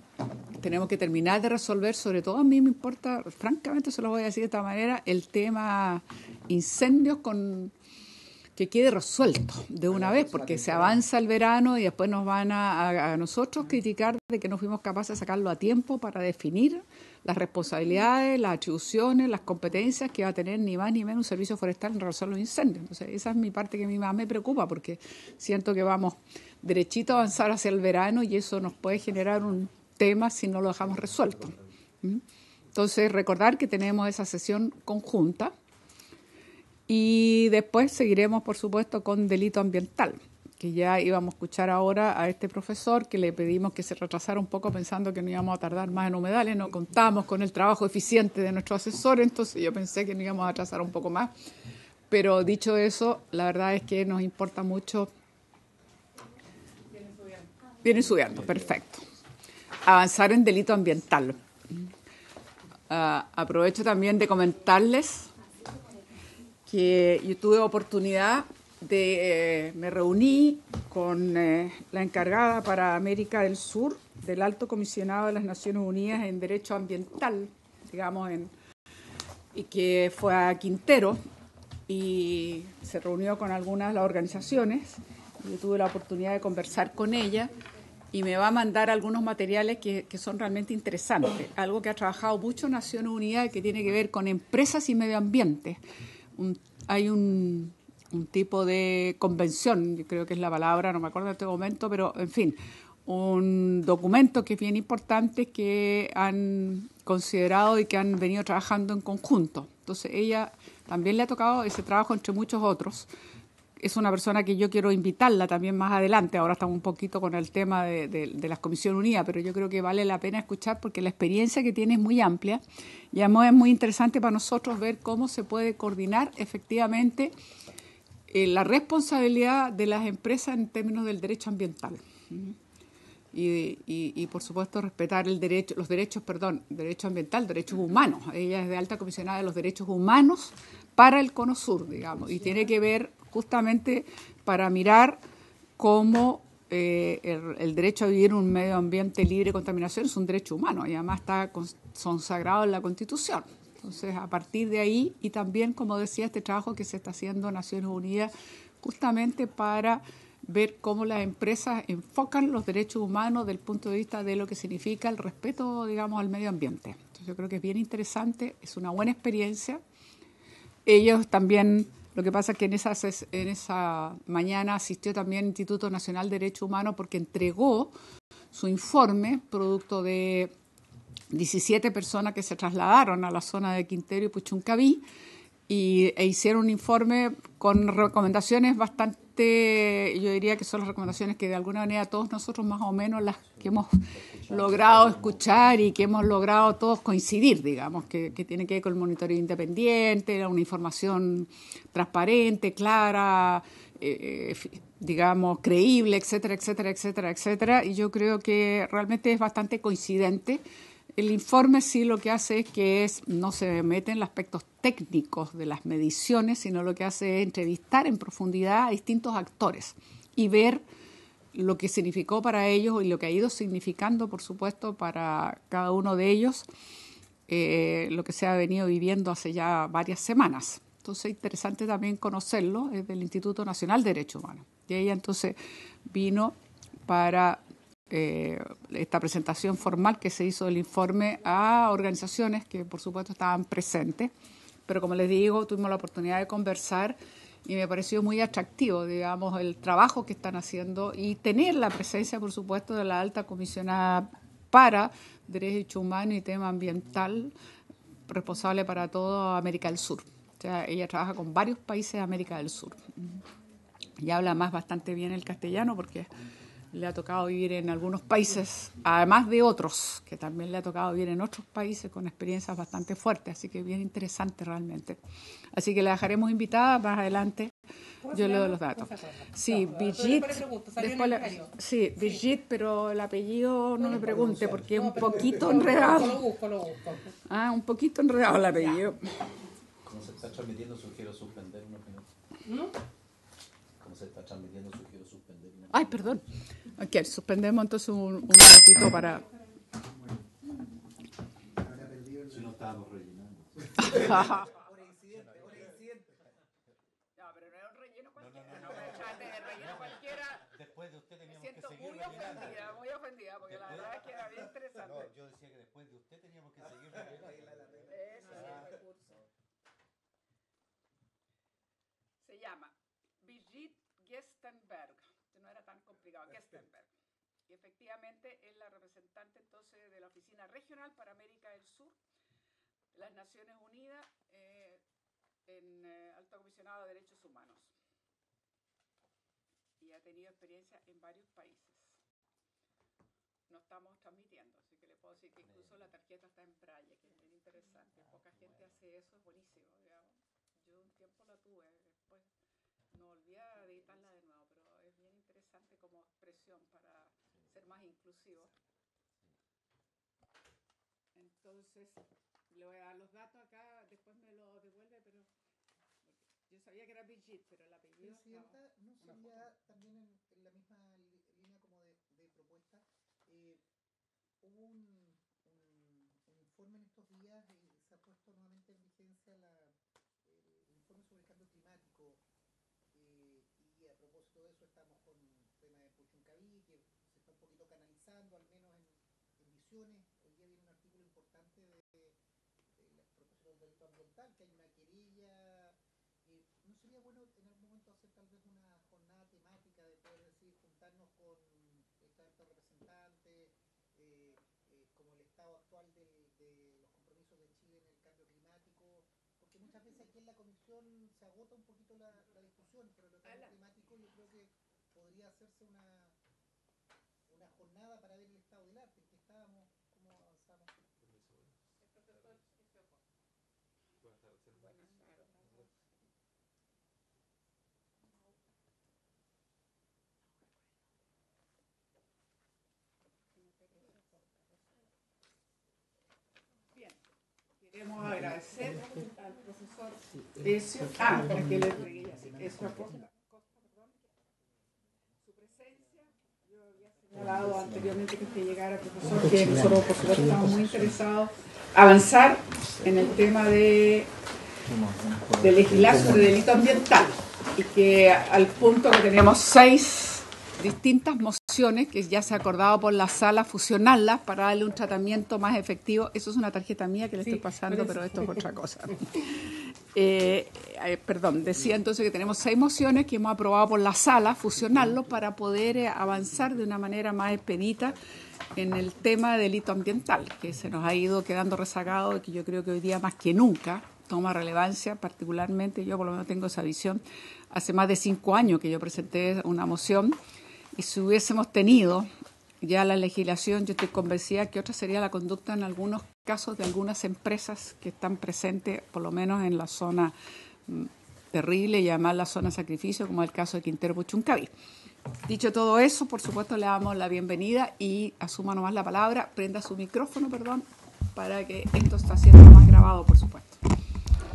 tenemos que terminar de resolver. Sobre todo a mí me importa, francamente se lo voy a decir de esta manera, el tema incendios que quede resuelto de una vez, porque se avanza el verano y después nos van a nosotros criticar de que no fuimos capaces de sacarlo a tiempo para definir las responsabilidades, las atribuciones, las competencias que va a tener ni más ni menos un servicio forestal en relación a los incendios. Entonces esa es mi parte que a mí más me preocupa, porque siento que vamos derechito a avanzar hacia el verano y eso nos puede generar un tema si no lo dejamos resuelto. Entonces recordar que tenemos esa sesión conjunta. Y después seguiremos, por supuesto, con delito ambiental, que ya íbamos a escuchar ahora a este profesor, que le pedimos que se retrasara un poco pensando que no íbamos a tardar más en humedales. No contamos con el trabajo eficiente de nuestro asesor, entonces yo pensé que no íbamos a atrasar un poco más. Pero dicho eso, la verdad es que nos importa mucho. Viene estudiando, perfecto. Avanzar en delito ambiental. Aprovecho también de comentarles que yo tuve oportunidad de, me reuní con la encargada para América del Sur del Alto Comisionado de las Naciones Unidas en Derecho Ambiental, digamos, y que fue a Quintero y se reunió con algunas de las organizaciones. Yo tuve la oportunidad de conversar con ella y me va a mandar algunos materiales que son realmente interesantes. Algo que ha trabajado mucho Naciones Unidas y que tiene que ver con empresas y medio ambiente. Hay un tipo de convención, yo creo que es la palabra, no me acuerdo en este momento, pero en fin, un documento que es bien importante que han considerado y que han venido trabajando en conjunto. Entonces ella también le ha tocado ese trabajo entre muchos otros. Es una persona que yo quiero invitarla también más adelante. Ahora estamos un poquito con el tema de las Comisiones Unidas, pero yo creo que vale la pena escuchar porque la experiencia que tiene es muy amplia y además es muy interesante para nosotros ver cómo se puede coordinar efectivamente la responsabilidad de las empresas en términos del derecho ambiental. Y por supuesto respetar los derechos ambiental, derechos humanos. Ella es de alta comisionada de los derechos humanos para el Cono Sur, digamos, y tiene que ver justamente para mirar cómo el derecho a vivir en un medio ambiente libre de contaminación es un derecho humano y además está consagrado en la Constitución. Entonces, a partir de ahí, y también, como decía, este trabajo que se está haciendo en Naciones Unidas justamente para ver cómo las empresas enfocan los derechos humanos desde el punto de vista de lo que significa el respeto, digamos, al medio ambiente. Entonces, yo creo que es bien interesante, es una buena experiencia. Ellos también, lo que pasa es que en esa mañana asistió también el Instituto Nacional de Derechos Humanos porque entregó su informe producto de 17 personas que se trasladaron a la zona de Quintero y Puchuncaví e hicieron un informe con recomendaciones bastante, yo diría que son las recomendaciones que de alguna manera todos nosotros más o menos las que hemos logrado escuchar y que hemos logrado todos coincidir, digamos, que tiene que ver con el monitoreo independiente, una información transparente, clara, digamos, creíble, etcétera, etcétera, etcétera, etcétera. Y yo creo que realmente es bastante coincidente. El informe sí lo que hace es que no se mete en los aspectos técnicos de las mediciones, sino lo que hace es entrevistar en profundidad a distintos actores y ver lo que significó para ellos y lo que ha ido significando, por supuesto, para cada uno de ellos, lo que se ha venido viviendo hace ya varias semanas. Entonces es interesante también conocerlo, es del Instituto Nacional de Derechos Humanos. Y ella entonces vino para esta presentación formal que se hizo del informe a organizaciones que por supuesto estaban presentes, pero como les digo, tuvimos la oportunidad de conversar y me pareció muy atractivo, digamos, el trabajo que están haciendo y tener la presencia, por supuesto, de la alta comisionada para Derechos Humanos y tema ambiental, responsable para toda América del Sur. O sea, ella trabaja con varios países de América del Sur y habla más bastante bien el castellano porque le ha tocado vivir en algunos países, además de otros, que también le ha tocado vivir en otros países con experiencias bastante fuertes, así que bien interesante realmente. Así que la dejaremos invitada más adelante. Yo le doy los datos. Sí, Brigitte, sí, Brigitte, pero el apellido no me pregunte porque es un poquito enredado. Lo busco. Un poquito enredado el apellido. Como se está transmitiendo, sugiero suspender unos minutos. Como se está transmitiendo, sugiero suspender unos minutos. Ay, perdón. Ok, suspendemos entonces un minutito para... Si no estábamos rellenando. Después de usted teníamos que seguir rellenando. Muy ofendida, porque la verdad es que era bien interesante. No, yo decía que después de usted teníamos que seguir rellenando. Se llama Brigitte Gestenberg, que no era tan complicado, Gestenberg. Y efectivamente es la representante entonces de la Oficina Regional para América del Sur de las Naciones Unidas en Alto Comisionado de Derechos Humanos. Y ha tenido experiencia en varios países. No estamos transmitiendo, así que le puedo decir que incluso la tarjeta está en braille, que es muy interesante. Poca gente hace eso, es buenísimo, digamos. Yo un tiempo la tuve, después no volví a editarla de nuevo, pero es bien interesante como expresión para ser más inclusivo. Entonces, le voy a dar los datos acá, después me lo devuelve, pero yo sabía que era Brigitte, pero el apellido... Presidenta, ¿no sería también en la misma línea como de propuesta? Hubo un informe en estos días y se ha puesto nuevamente en vigencia el informe sobre el cambio climático, y a propósito de eso estamos con el tema de Puchuncaví, que se está un poquito canalizando, al menos en Visiones. Hoy día viene un artículo importante de los propósitos del delito ambiental, que hay una querella. ¿No sería bueno en algún momento hacer tal vez una jornada temática de poder decir, juntarnos con este alto representante, como el estado actual de los compromisos de Chile en el cambio climático? Porque muchas veces aquí en la comisión se agota un poquito la discusión, pero el cambio climático yo creo que podría hacerse una jornada para ver el estado del arte, en que estábamos, cómo avanzamos. El profesor Isopo. Buenas tardes. Bien, queremos agradecer al profesor Ezio, que le entregué Ezio Acosta, su presencia. Yo había señalado anteriormente que usted llegara, profesor, que nosotros por supuesto estamos muy interesados en avanzar en el tema de legislar sobre delito ambiental, y que al punto que tenemos 6 distintas mociones que ya se ha acordado por la sala fusionarlas para darle un tratamiento más efectivo. Eso es una tarjeta mía que le estoy pasando, pero esto es otra cosa. Perdón, decía entonces que tenemos 6 mociones que hemos aprobado por la sala, fusionarlo para poder avanzar de una manera más expedita en el tema de delito ambiental, que se nos ha ido quedando rezagado y que yo creo que hoy día más que nunca toma relevancia. Particularmente yo por lo menos tengo esa visión. Hace más de 5 años que yo presenté una moción, y si hubiésemos tenido ya la legislación, yo estoy convencida que otra sería la conducta en algunos casos de algunas empresas que están presentes, por lo menos en la zona terrible, y además la zona de sacrificio, como el caso de Quintero Puchuncaví. Dicho todo eso, por supuesto le damos la bienvenida y asuma nomás la palabra, prenda su micrófono, para que esto está siendo más grabado, por supuesto.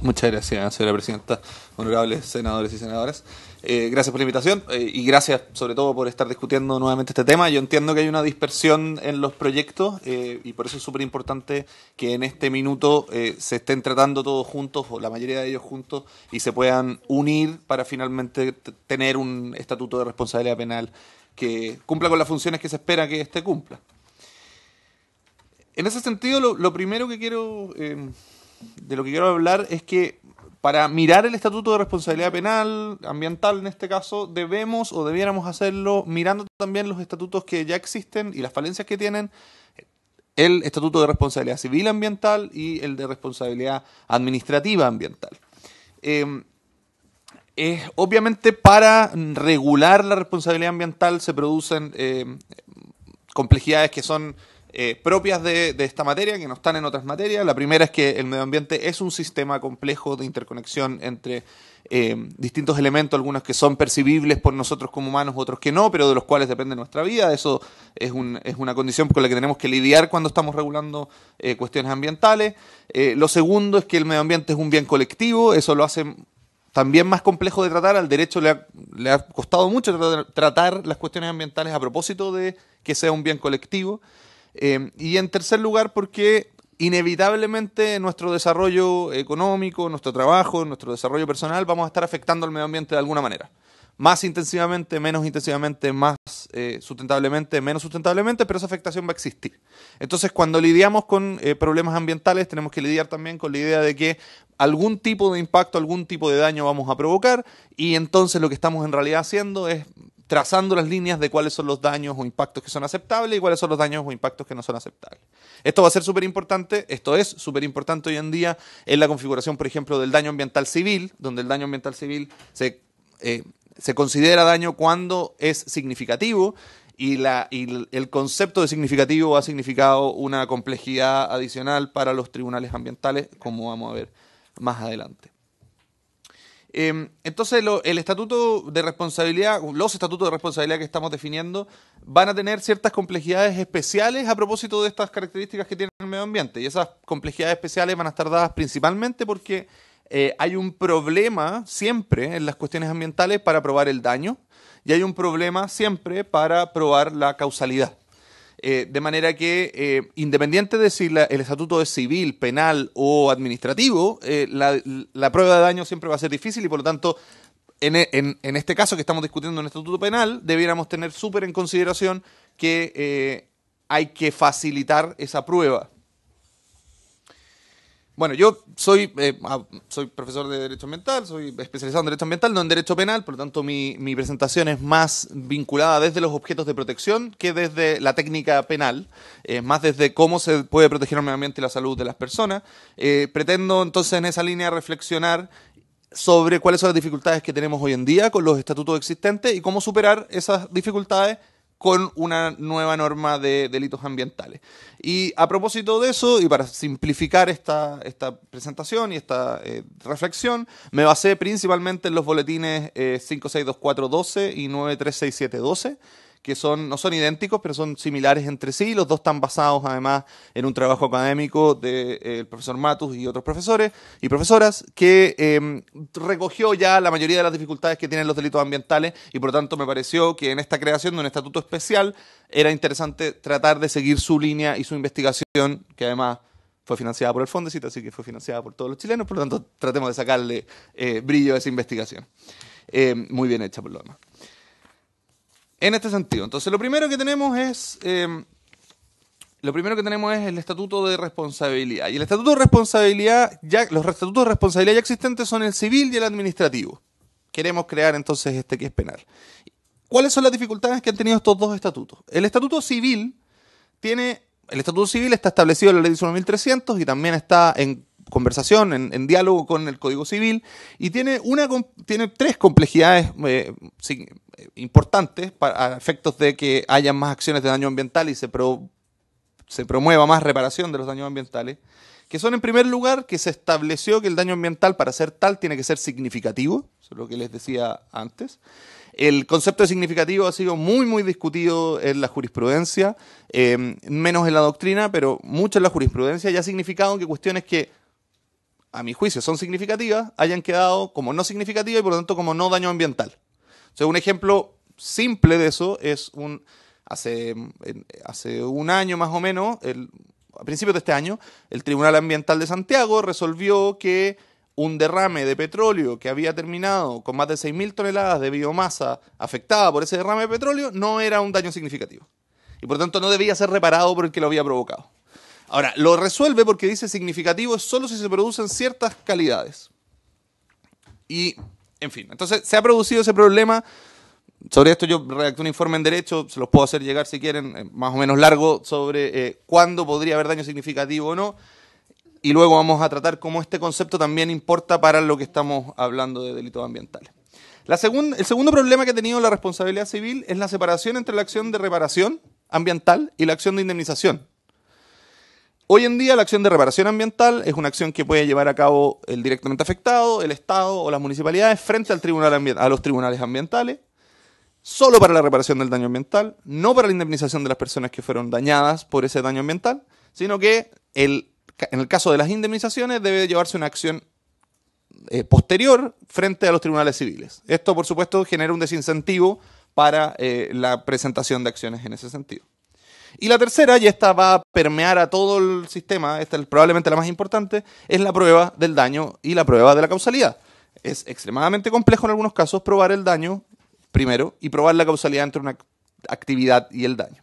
Muchas gracias, señora presidenta, honorables senadores y senadoras. Gracias por la invitación y gracias sobre todo por estar discutiendo nuevamente este tema. Yo entiendo que hay una dispersión en los proyectos y por eso es súper importante que en este minuto se estén tratando todos juntos, o la mayoría de ellos juntos, y se puedan unir para finalmente tener un estatuto de responsabilidad penal que cumpla con las funciones que se espera que éste cumpla. En ese sentido, lo primero que de lo que quiero hablar es que para mirar el Estatuto de Responsabilidad Penal, ambiental en este caso, debemos o debiéramos hacerlo mirando también los estatutos que ya existen y las falencias que tienen el Estatuto de Responsabilidad Civil Ambiental y el de Responsabilidad Administrativa Ambiental. Obviamente para regular la responsabilidad ambiental se producen complejidades que son propias de esta materia, que no están en otras materias. La primera es que el medio ambiente es un sistema complejo de interconexión entre distintos elementos, algunos que son percibibles por nosotros como humanos, otros que no, pero de los cuales depende nuestra vida. Eso es una condición con la que tenemos que lidiar cuando estamos regulando cuestiones ambientales. Lo segundo es que el medio ambiente es un bien colectivo, eso lo hace también más complejo de tratar. Al derecho le ha costado mucho tratar las cuestiones ambientales a propósito de que sea un bien colectivo. Y en tercer lugar, porque inevitablemente nuestro desarrollo económico, nuestro trabajo, nuestro desarrollo personal, vamos a estar afectando al medio ambiente de alguna manera. Más intensivamente, menos intensivamente, más sustentablemente, menos sustentablemente, pero esa afectación va a existir. Entonces, cuando lidiamos con problemas ambientales, tenemos que lidiar también con la idea de que algún tipo de impacto, algún tipo de daño vamos a provocar, y entonces lo que estamos en realidad haciendo es trazando las líneas de cuáles son los daños o impactos que son aceptables y cuáles son los daños o impactos que no son aceptables. Esto va a ser súper importante, esto es súper importante hoy en día en la configuración, por ejemplo, del daño ambiental civil, donde el daño ambiental civil se considera daño cuando es significativo, y el concepto de significativo ha significado una complejidad adicional para los tribunales ambientales, como vamos a ver más adelante. Entonces, el estatuto de responsabilidad, los estatutos de responsabilidad que estamos definiendo van a tener ciertas complejidades especiales a propósito de estas características que tiene el medio ambiente. Y esas complejidades especiales van a estar dadas principalmente porque hay un problema siempre en las cuestiones ambientales para probar el daño y hay un problema siempre para probar la causalidad. De manera que, independiente de si el estatuto es civil, penal o administrativo, la prueba de daño siempre va a ser difícil y, por lo tanto, en este caso que estamos discutiendo en el estatuto penal, debiéramos tener súper en consideración que hay que facilitar esa prueba. Bueno, yo soy profesor de Derecho Ambiental, soy especializado en Derecho Ambiental, no en Derecho Penal, por lo tanto mi presentación es más vinculada desde los objetos de protección que desde la técnica penal, más desde cómo se puede proteger el medio ambiente y la salud de las personas. Pretendo entonces en esa línea reflexionar sobre cuáles son las dificultades que tenemos hoy en día con los estatutos existentes y cómo superar esas dificultades con una nueva norma de delitos ambientales. Y a propósito de eso, y para simplificar esta presentación y esta reflexión, me basé principalmente en los boletines 562412 y 936712, que no son idénticos, pero son similares entre sí. Los dos están basados, además, en un trabajo académico del profesor Matus y otros profesores y profesoras, que recogió ya la mayoría de las dificultades que tienen los delitos ambientales, y por lo tanto me pareció que en esta creación de un estatuto especial era interesante tratar de seguir su línea y su investigación, que además fue financiada por el Fondesit, así que fue financiada por todos los chilenos, por lo tanto tratemos de sacarle brillo a esa investigación. Muy bien hecha, por lo demás. En este sentido, entonces lo primero que tenemos es el estatuto de responsabilidad. Y el estatuto de responsabilidad, los estatutos de responsabilidad ya existentes son el civil y el administrativo. Queremos crear entonces este que es penal. ¿Cuáles son las dificultades que han tenido estos dos estatutos? El estatuto civil está establecido en la ley 19.300 y también está en conversación, en diálogo con el Código Civil, y tiene tres complejidades importantes a efectos de que haya más acciones de daño ambiental y se promueva más reparación de los daños ambientales, que son, en primer lugar, que se estableció que el daño ambiental, para ser tal, tiene que ser significativo. Eso es lo que les decía antes. El concepto de significativo ha sido muy, muy discutido en la jurisprudencia, menos en la doctrina, pero mucho en la jurisprudencia, y ha significado que cuestiones que, a mi juicio, son significativas, hayan quedado como no significativas y por lo tanto como no daño ambiental. O sea, un ejemplo simple de eso es hace un año más o menos, a principios de este año, el Tribunal Ambiental de Santiago resolvió que un derrame de petróleo que había terminado con más de 6.000 toneladas de biomasa afectada por ese derrame de petróleo no era un daño significativo. Y por lo tanto no debía ser reparado por el que lo había provocado. Ahora, lo resuelve porque dice significativo es solo si se producen ciertas calidades. Y, en fin, entonces se ha producido ese problema. Sobre esto yo redacté un informe en Derecho, se los puedo hacer llegar si quieren, más o menos largo, sobre cuándo podría haber daño significativo o no. Y luego vamos a tratar cómo este concepto también importa para lo que estamos hablando de delitos ambientales. El segundo problema que ha tenido la responsabilidad civil es la separación entre la acción de reparación ambiental y la acción de indemnización. Hoy en día la acción de reparación ambiental es una acción que puede llevar a cabo el directamente afectado, el Estado o las municipalidades frente a los tribunales ambientales, solo para la reparación del daño ambiental, no para la indemnización de las personas que fueron dañadas por ese daño ambiental, sino que en el caso de las indemnizaciones debe llevarse una acción posterior frente a los tribunales civiles. Esto, por supuesto, genera un desincentivo para la presentación de acciones en ese sentido. Y la tercera, y esta va a permear a todo el sistema, esta es probablemente la más importante, es la prueba del daño y la prueba de la causalidad. Es extremadamente complejo en algunos casos probar el daño primero y probar la causalidad entre una actividad y el daño.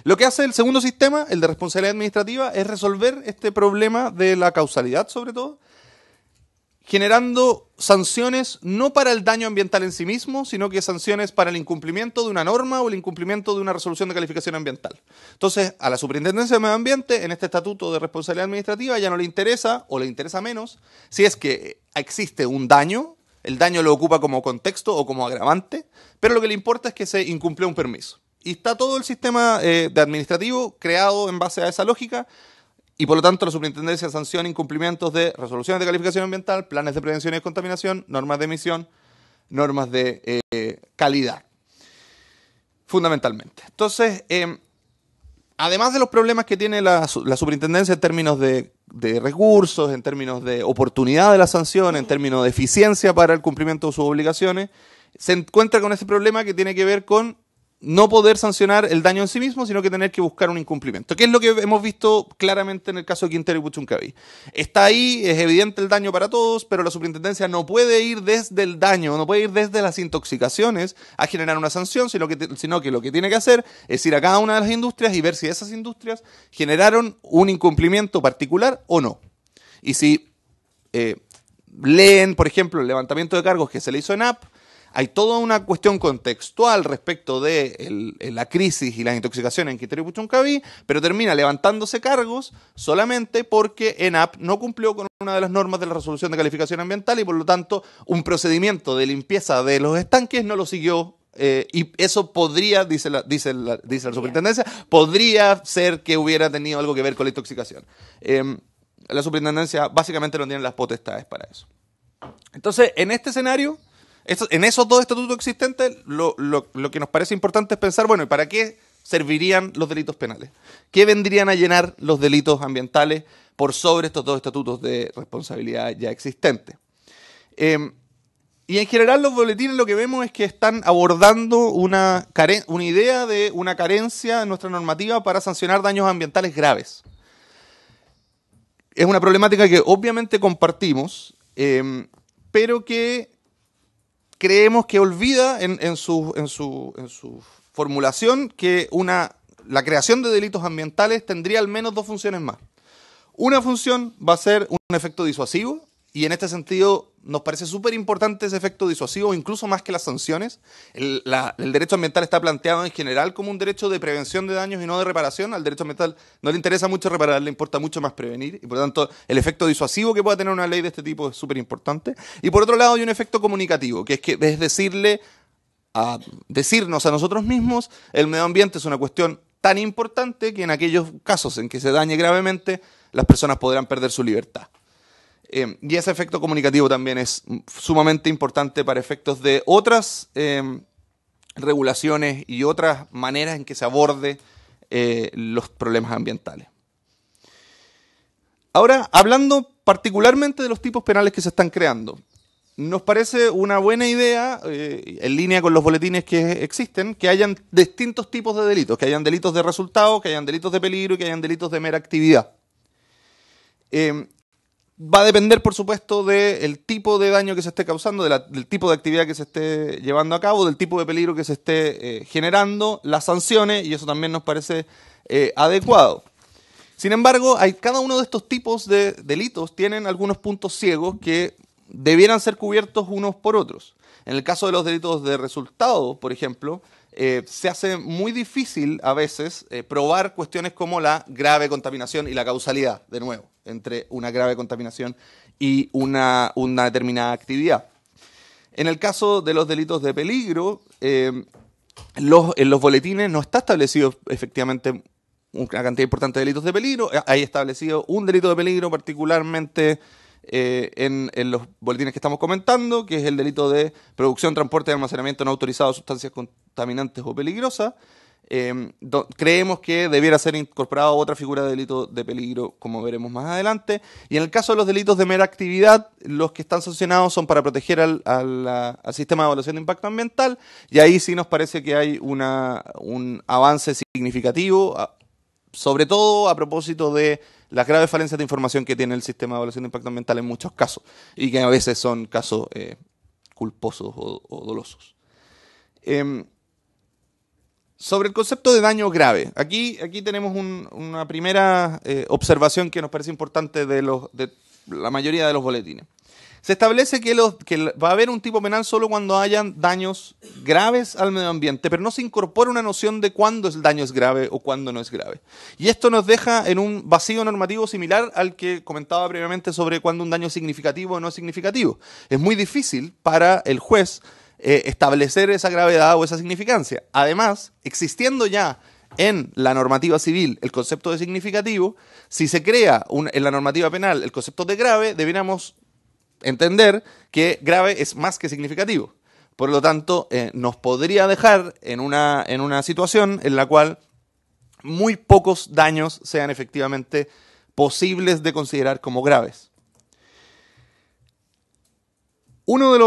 Lo que hace el segundo sistema, el de responsabilidad administrativa, es resolver este problema de la causalidad, sobre todo, generando sanciones no para el daño ambiental en sí mismo, sino que sanciones para el incumplimiento de una norma o el incumplimiento de una resolución de calificación ambiental. Entonces, a la Superintendencia de Medio Ambiente, en este estatuto de responsabilidad administrativa, ya no le interesa, o le interesa menos, si es que existe un daño, el daño lo ocupa como contexto o como agravante, pero lo que le importa es que se incumplió un permiso. Y está todo el sistema de administrativo creado en base a esa lógica, y por lo tanto la superintendencia sanciona incumplimientos de resoluciones de calificación ambiental, planes de prevención y descontaminación, normas de emisión, normas de calidad, fundamentalmente. Entonces, además de los problemas que tiene la superintendencia en términos de recursos, en términos de oportunidad de la sanción, en términos de eficiencia para el cumplimiento de sus obligaciones, se encuentra con ese problema que tiene que ver con no poder sancionar el daño en sí mismo, sino que tener que buscar un incumplimiento, que es lo que hemos visto claramente en el caso de Quintero y Puchuncaví. Está ahí, es evidente el daño para todos, pero la superintendencia no puede ir desde el daño, no puede ir desde las intoxicaciones a generar una sanción, sino que lo que tiene que hacer es ir a cada una de las industrias y ver si esas industrias generaron un incumplimiento particular o no. Y si leen, por ejemplo, el levantamiento de cargos que se le hizo en AP, hay toda una cuestión contextual respecto de la crisis y las intoxicaciones en Quintero y Puchuncaví, pero termina levantándose cargos solamente porque ENAP no cumplió con una de las normas de la resolución de calificación ambiental y por lo tanto un procedimiento de limpieza de los estanques no lo siguió. Y eso podría, dice la superintendencia, podría ser que hubiera tenido algo que ver con la intoxicación. La superintendencia básicamente no tiene las potestades para eso. Entonces, en este escenario, en esos dos estatutos existentes, lo que nos parece importante es pensar, bueno, ¿y para qué servirían los delitos penales? ¿Qué vendrían a llenar los delitos ambientales por sobre estos dos estatutos de responsabilidad ya existentes? Y en general los boletines lo que vemos es que están abordando una idea de una carencia en nuestra normativa para sancionar daños ambientales graves. Es una problemática que obviamente compartimos, pero que creemos que olvida en su formulación que la creación de delitos ambientales tendría al menos dos funciones más. Una función va a ser un efecto disuasivo, y en este sentido nos parece súper importante ese efecto disuasivo, incluso más que las sanciones. El derecho ambiental está planteado en general como un derecho de prevención de daños y no de reparación. Al derecho ambiental no le interesa mucho reparar, le importa mucho más prevenir, y por lo tanto el efecto disuasivo que pueda tener una ley de este tipo es súper importante. Y por otro lado hay un efecto comunicativo, que es decirnos a nosotros mismos, el medio ambiente es una cuestión tan importante que en aquellos casos en que se dañe gravemente, las personas podrán perder su libertad. Y ese efecto comunicativo también es sumamente importante para efectos de otras regulaciones y otras maneras en que se aborde los problemas ambientales. Ahora, hablando particularmente de los tipos penales que se están creando, nos parece una buena idea, en línea con los boletines que existen, que hayan distintos tipos de delitos, que hayan delitos de resultado, que hayan delitos de peligro y que hayan delitos de mera actividad. Va a depender, por supuesto, del tipo de daño que se esté causando, del tipo de actividad que se esté llevando a cabo, del tipo de peligro que se esté generando, las sanciones, y eso también nos parece adecuado. Sin embargo, cada uno de estos tipos de delitos tienen algunos puntos ciegos que debieran ser cubiertos unos por otros. En el caso de los delitos de resultado, por ejemplo, se hace muy difícil a veces probar cuestiones como la grave contaminación y la causalidad, de nuevo, entre una grave contaminación y una determinada actividad. En el caso de los delitos de peligro, en los boletines no está establecido efectivamente una cantidad importante de delitos de peligro. Hay establecido un delito de peligro particularmente en los boletines que estamos comentando, que es el delito de producción, transporte y almacenamiento no autorizado de sustancias contaminantes o peligrosas. Creemos que debiera ser incorporada otra figura de delito de peligro, como veremos más adelante. Y en el caso de los delitos de mera actividad, los que están sancionados son para proteger al sistema de evaluación de impacto ambiental, y ahí sí nos parece que hay un avance significativo, sobre todo a propósito de las graves falencias de información que tiene el sistema de evaluación de impacto ambiental en muchos casos, y que a veces son casos culposos o dolosos. Sobre el concepto de daño grave, aquí tenemos una primera observación que nos parece importante de la mayoría de los boletines. Se establece que va a haber un tipo penal solo cuando hayan daños graves al medio ambiente, pero no se incorpora una noción de cuándo el daño es grave o cuándo no es grave. Y esto nos deja en un vacío normativo similar al que comentaba previamente sobre cuándo un daño es significativo o no es significativo. Es muy difícil para el juez establecer esa gravedad o esa significancia. Además, existiendo ya en la normativa civil el concepto de significativo, si se crea en la normativa penal el concepto de grave, deberíamos entender que grave es más que significativo. Por lo tanto, nos podría dejar en una situación en la cual muy pocos daños sean efectivamente posibles de considerar como graves. Uno de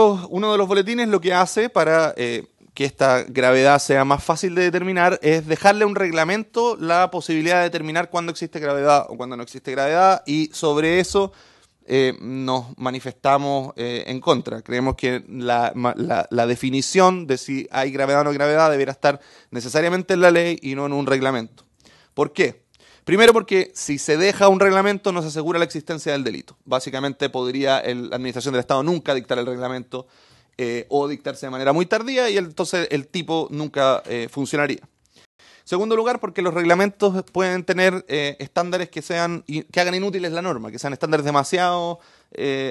los boletines lo que hace para que esta gravedad sea más fácil de determinar es dejarle a un reglamento la posibilidad de determinar cuándo existe gravedad o cuándo no existe gravedad, y sobre eso nos manifestamos en contra. Creemos que la definición de si hay gravedad o no gravedad debería estar necesariamente en la ley y no en un reglamento. ¿Por qué? Primero, porque si se deja un reglamento no se asegura la existencia del delito. Básicamente podría la Administración del Estado nunca dictar el reglamento o dictarse de manera muy tardía, y entonces el tipo nunca funcionaría. Segundo lugar, porque los reglamentos pueden tener estándares que hagan inútiles la norma, que sean estándares demasiado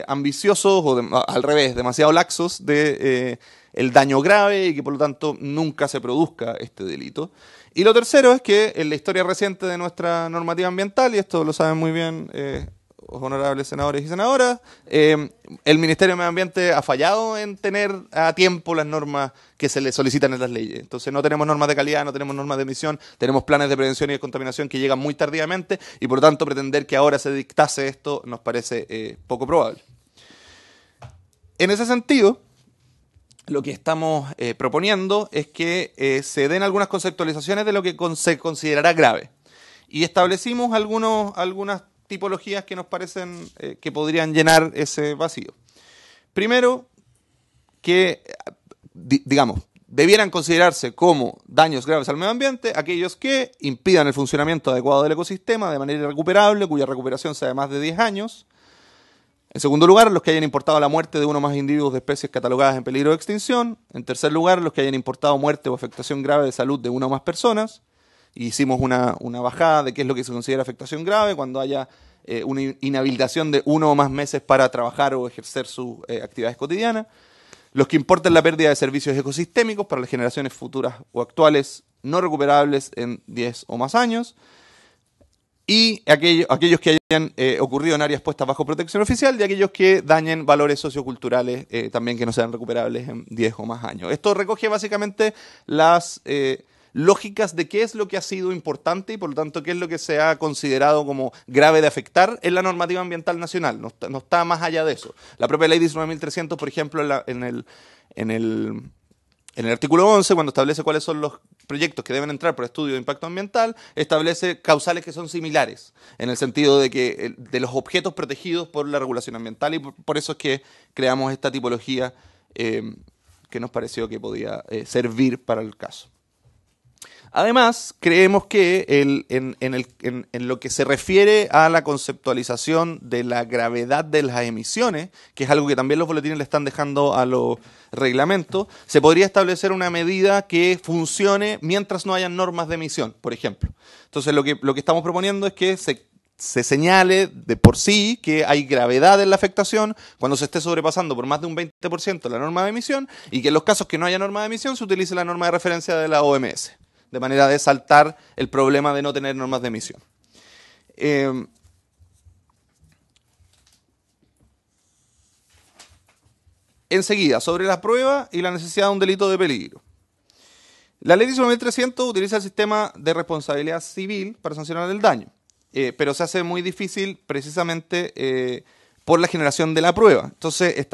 ambiciosos o al revés, demasiado laxos de el daño grave, y que por lo tanto nunca se produzca este delito. Y lo tercero es que en la historia reciente de nuestra normativa ambiental, y esto lo saben muy bien honorables senadores y senadoras, el Ministerio de Medio Ambiente ha fallado en tener a tiempo las normas que se le solicitan en las leyes. Entonces no tenemos normas de calidad, no tenemos normas de emisión, tenemos planes de prevención y descontaminación que llegan muy tardíamente, y por lo tanto pretender que ahora se dictase esto nos parece poco probable. En ese sentido, lo que estamos proponiendo es que se den algunas conceptualizaciones de lo que se considerará grave. Y establecimos algunas tipologías que nos parecen que podrían llenar ese vacío. Primero, que, digamos, debieran considerarse como daños graves al medio ambiente aquellos que impidan el funcionamiento adecuado del ecosistema de manera irrecuperable, cuya recuperación sea de más de 10 años. En segundo lugar, los que hayan importado la muerte de uno o más individuos de especies catalogadas en peligro de extinción. En tercer lugar, los que hayan importado muerte o afectación grave de salud de una o más personas. Y hicimos una bajada de qué es lo que se considera afectación grave: cuando haya una inhabilitación de 1 o más meses para trabajar o ejercer sus actividades cotidianas. Los que importen la pérdida de servicios ecosistémicos para las generaciones futuras o actuales no recuperables en 10 o más años. Y aquellos que hayan ocurrido en áreas puestas bajo protección oficial, y aquellos que dañen valores socioculturales también que no sean recuperables en 10 o más años. Esto recoge básicamente las lógicas de qué es lo que ha sido importante y por lo tanto qué es lo que se ha considerado como grave de afectar en la normativa ambiental nacional. No está más allá de eso. La propia ley 19.300, por ejemplo, en el artículo 11, cuando establece cuáles son los proyectos que deben entrar por estudio de impacto ambiental, establece causales que son similares, en el sentido de que de los objetos protegidos por la regulación ambiental, y por eso es que creamos esta tipología que nos pareció que podía servir para el caso. Además, creemos que en lo que se refiere a la conceptualización de la gravedad de las emisiones, que es algo que también los boletines le están dejando a los reglamentos, se podría establecer una medida que funcione mientras no hayan normas de emisión, por ejemplo. Entonces, lo que estamos proponiendo es que se señale de por sí que hay gravedad en la afectación cuando se esté sobrepasando por más de un 20% la norma de emisión, y que en los casos que no haya norma de emisión se utilice la norma de referencia de la OMS, de manera de saltar el problema de no tener normas de emisión. Enseguida, sobre la prueba y la necesidad de un delito de peligro. La ley 19.300 utiliza el sistema de responsabilidad civil para sancionar el daño, pero se hace muy difícil precisamente por la generación de la prueba. Entonces,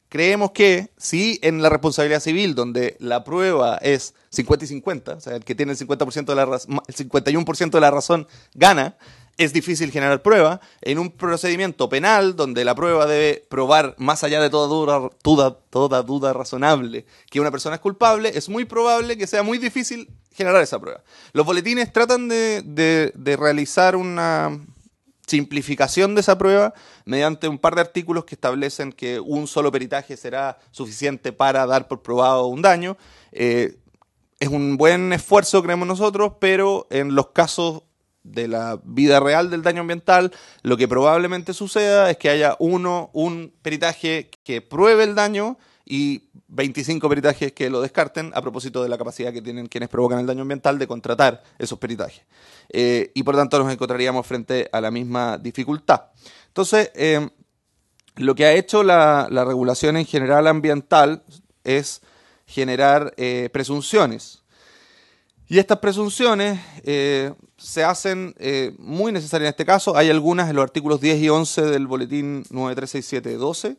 creemos que si en la responsabilidad civil, donde la prueba es 50 y 50, o sea, el que tiene el 51% de la razón gana, es difícil generar prueba. En un procedimiento penal, donde la prueba debe probar más allá de toda duda razonable que una persona es culpable, es muy probable que sea muy difícil generar esa prueba. Los boletines tratan de realizar una simplificación de esa prueba mediante un par de artículos que establecen que un solo peritaje será suficiente para dar por probado un daño. Es un buen esfuerzo, creemos nosotros, pero en los casos de la vida real del daño ambiental, lo que probablemente suceda es que haya un peritaje que pruebe el daño y 25 peritajes que lo descarten a propósito de la capacidad que tienen quienes provocan el daño ambiental de contratar esos peritajes. Y por lo tanto nos encontraríamos frente a la misma dificultad. Entonces, lo que ha hecho la regulación en general ambiental es generar presunciones. Y estas presunciones se hacen muy necesarias en este caso. Hay algunas en los artículos 10 y 11 del boletín 9367-12,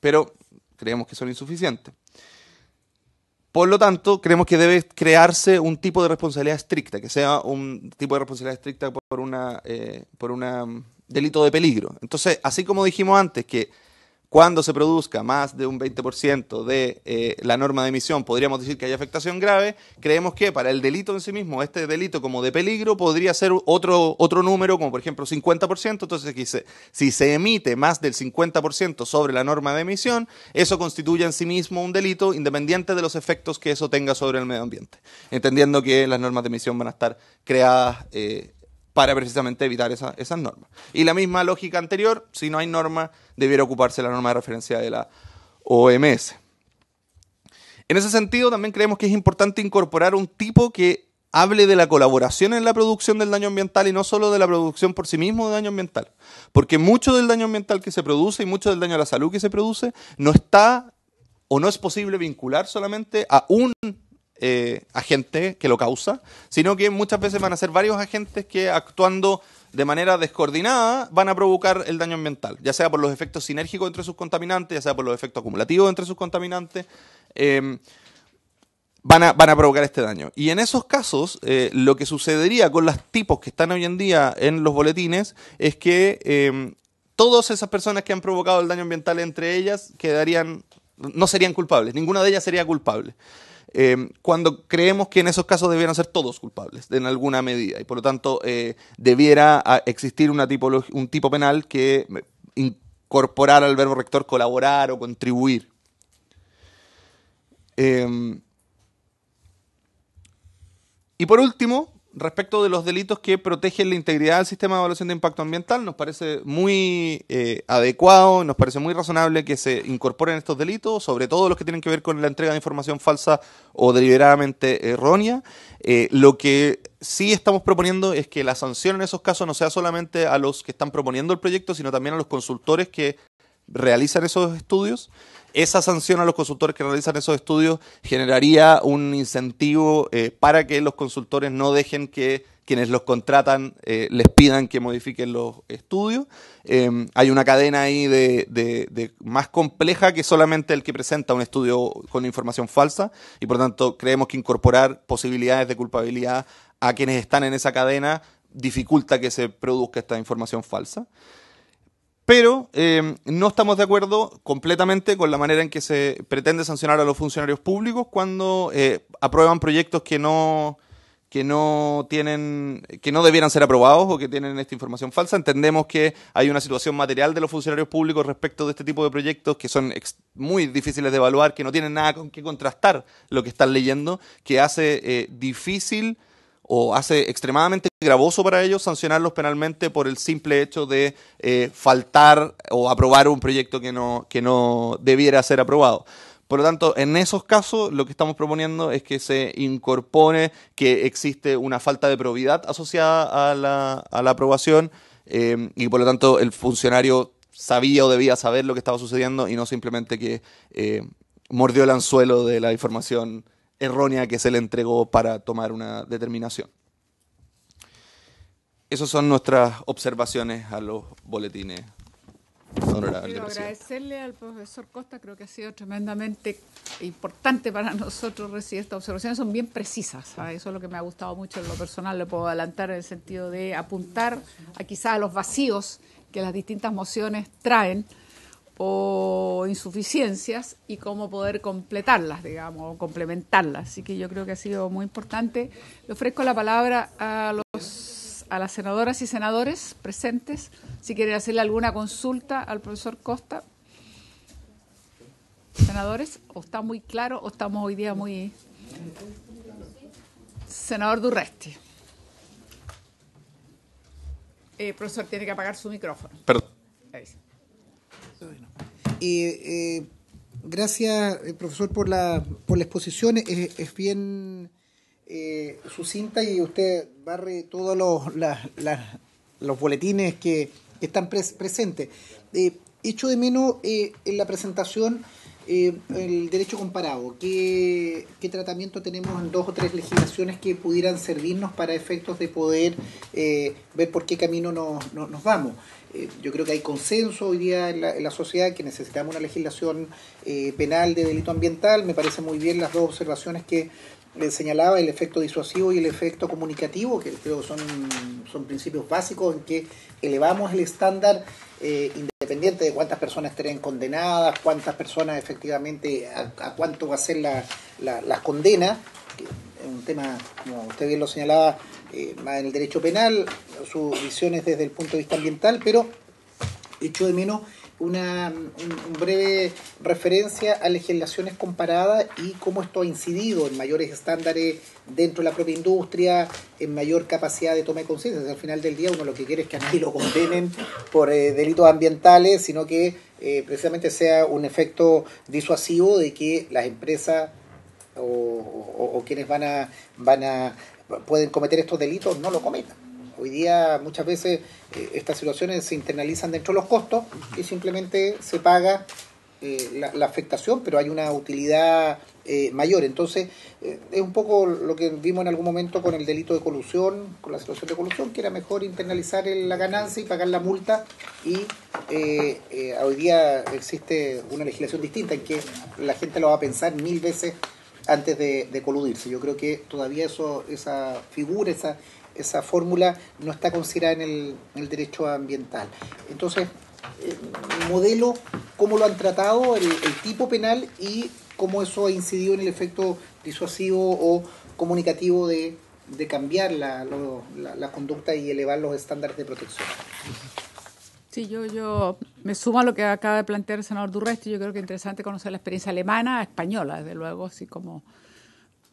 pero creemos que son insuficientes. Por lo tanto, creemos que debe crearse un tipo de responsabilidad estricta, que sea un tipo de responsabilidad estricta por un delito de peligro. Entonces, así como dijimos antes que cuando se produzca más de un 20% de la norma de emisión, podríamos decir que hay afectación grave, creemos que para el delito en sí mismo, este delito como de peligro, podría ser otro número, como por ejemplo 50%, entonces si se emite más del 50% sobre la norma de emisión, eso constituye en sí mismo un delito independiente de los efectos que eso tenga sobre el medio ambiente, entendiendo que las normas de emisión van a estar creadas para precisamente evitar esas normas. Y la misma lógica anterior, si no hay norma, debiera ocuparse la norma de referencia de la OMS. En ese sentido, también creemos que es importante incorporar un tipo que hable de la colaboración en la producción del daño ambiental y no solo de la producción por sí mismo de daño ambiental. Porque mucho del daño ambiental que se produce y mucho del daño a la salud que se produce no está o no es posible vincular solamente a un agente que lo causa, sino que muchas veces van a ser varios agentes que actuando de manera descoordinada van a provocar el daño ambiental, ya sea por los efectos sinérgicos entre sus contaminantes, ya sea por los efectos acumulativos entre sus contaminantes, van a provocar este daño. Y en esos casos, lo que sucedería con los tipos que están hoy en día en los boletines es que todas esas personas que han provocado el daño ambiental entre ellas no serían culpables, ninguna de ellas sería culpable. Cuando creemos que en esos casos debieran ser todos culpables en alguna medida y por lo tanto debiera existir un tipo penal que incorporara al verbo rector colaborar o contribuir. Y por último, respecto de los delitos que protegen la integridad del sistema de evaluación de impacto ambiental, nos parece muy adecuado, nos parece muy razonable que se incorporen estos delitos, sobre todo los que tienen que ver con la entrega de información falsa o deliberadamente errónea. Lo que sí estamos proponiendo es que la sanción en esos casos no sea solamente a los que están proponiendo el proyecto, sino también a los consultores que realizan esos estudios. Esa sanción a los consultores que realizan esos estudios generaría un incentivo para que los consultores no dejen que quienes los contratan les pidan que modifiquen los estudios. Hay una cadena ahí de más compleja que solamente el que presenta un estudio con información falsa y por tanto creemos que incorporar posibilidades de culpabilidad a quienes están en esa cadena dificulta que se produzca esta información falsa. Pero no estamos de acuerdo completamente con la manera en que se pretende sancionar a los funcionarios públicos cuando aprueban proyectos que no debieran ser aprobados o que tienen esta información falsa. Entendemos que hay una situación material de los funcionarios públicos respecto de este tipo de proyectos que son muy difíciles de evaluar, que no tienen nada con que contrastar lo que están leyendo, que hace difícil o hace extremadamente gravoso para ellos sancionarlos penalmente por el simple hecho de faltar o aprobar un proyecto que no debiera ser aprobado. Por lo tanto, en esos casos lo que estamos proponiendo es que se incorpore que existe una falta de probidad asociada a la aprobación y por lo tanto el funcionario sabía o debía saber lo que estaba sucediendo y no simplemente que mordió el anzuelo de la información errónea que se le entregó para tomar una determinación. Esas son nuestras observaciones a los boletines. Quiero agradecerle al profesor Costa, creo que ha sido tremendamente importante para nosotros recibir estas observaciones, son bien precisas, ¿sabes? Eso es lo que me ha gustado mucho en lo personal, le puedo adelantar en el sentido de apuntar a quizás a los vacíos que las distintas mociones traen o insuficiencias y cómo poder completarlas, digamos, o complementarlas. Así que yo creo que ha sido muy importante. Le ofrezco la palabra a las senadoras y senadores presentes, si quieren hacerle alguna consulta al profesor Costa. Senadores, ¿o está muy claro o estamos hoy día muy... Senador Durresti. Profesor, tiene que apagar su micrófono. Perdón. Ahí. Gracias, profesor, por la exposición. Es bien sucinta y usted barre todos los boletines que están presentes. Echo de menos en la presentación el derecho comparado. ¿Qué tratamiento tenemos en 2 o 3 legislaciones que pudieran servirnos para efectos de poder ver por qué camino nos vamos? Yo creo que hay consenso hoy día en la sociedad que necesitamos una legislación penal de delito ambiental. Me parece muy bien las 2 observaciones que señalaba, el efecto disuasivo y el efecto comunicativo, que creo que son principios básicos en que elevamos el estándar independiente de cuántas personas estén condenadas, cuántas personas efectivamente, a cuánto va a ser las condenas, que es un tema, como usted bien lo señalaba, más en el derecho penal, sus visiones desde el punto de vista ambiental, pero echo de menos una breve referencia a legislaciones comparadas y cómo esto ha incidido en mayores estándares dentro de la propia industria, en mayor capacidad de toma de conciencia. Al final del día uno lo que quiere es que a nadie lo condenen por delitos ambientales, sino que precisamente sea un efecto disuasivo de que las empresas o quienes pueden cometer estos delitos no lo cometan. Hoy día muchas veces estas situaciones se internalizan dentro de los costos y simplemente se paga la afectación, pero hay una utilidad mayor. Entonces, es un poco lo que vimos en algún momento con el delito de colusión, con la situación de colusión, que era mejor internalizar la ganancia y pagar la multa, y hoy día existe una legislación distinta en que la gente lo va a pensar 1000 veces antes de coludirse. Yo creo que todavía esa figura, esa fórmula no está considerada en el derecho ambiental. Entonces, modelo, cómo lo han tratado, el tipo penal y cómo eso ha incidido en el efecto disuasivo o comunicativo de cambiar la conducta y elevar los estándares de protección. Sí, yo me sumo a lo que acaba de plantear el senador Durresti. Yo creo que es interesante conocer la experiencia alemana, española, desde luego, así como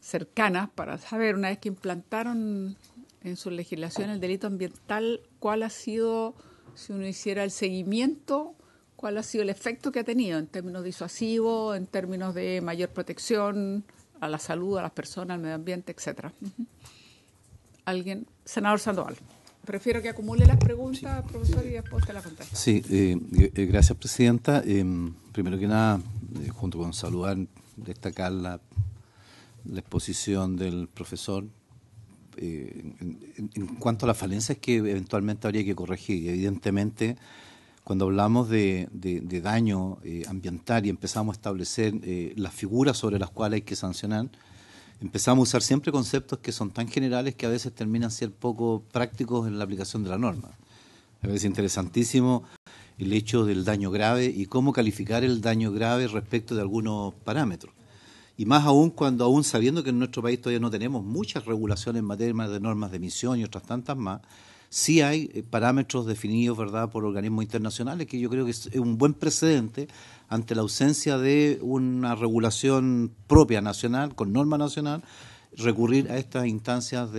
cercanas, para saber, una vez que implantaron en su legislación el delito ambiental, cuál ha sido, si uno hiciera el seguimiento, cuál ha sido el efecto que ha tenido en términos disuasivos, en términos de mayor protección a la salud, a las personas, al medio ambiente, etcétera. ¿Alguien? Senador Sandoval. Prefiero que acumule las preguntas, sí, profesor, y después te las contesto. Sí, gracias, presidenta. Primero que nada, junto con saludar, destacar la exposición del profesor en cuanto a las falencias que eventualmente habría que corregir. Evidentemente, cuando hablamos de daño ambiental y empezamos a establecer las figuras sobre las cuales hay que sancionar, empezamos a usar siempre conceptos que son tan generales que a veces terminan siendo poco prácticos en la aplicación de la norma. Me parece interesantísimo el hecho del daño grave y cómo calificar el daño grave respecto de algunos parámetros. Y más aún cuando, aún sabiendo que en nuestro país todavía no tenemos muchas regulaciones en materia de normas de emisión y otras tantas más, sí hay parámetros definidos, ¿verdad?, por organismos internacionales, que yo creo que es un buen precedente ante la ausencia de una regulación propia nacional, con norma nacional, recurrir a estas instancias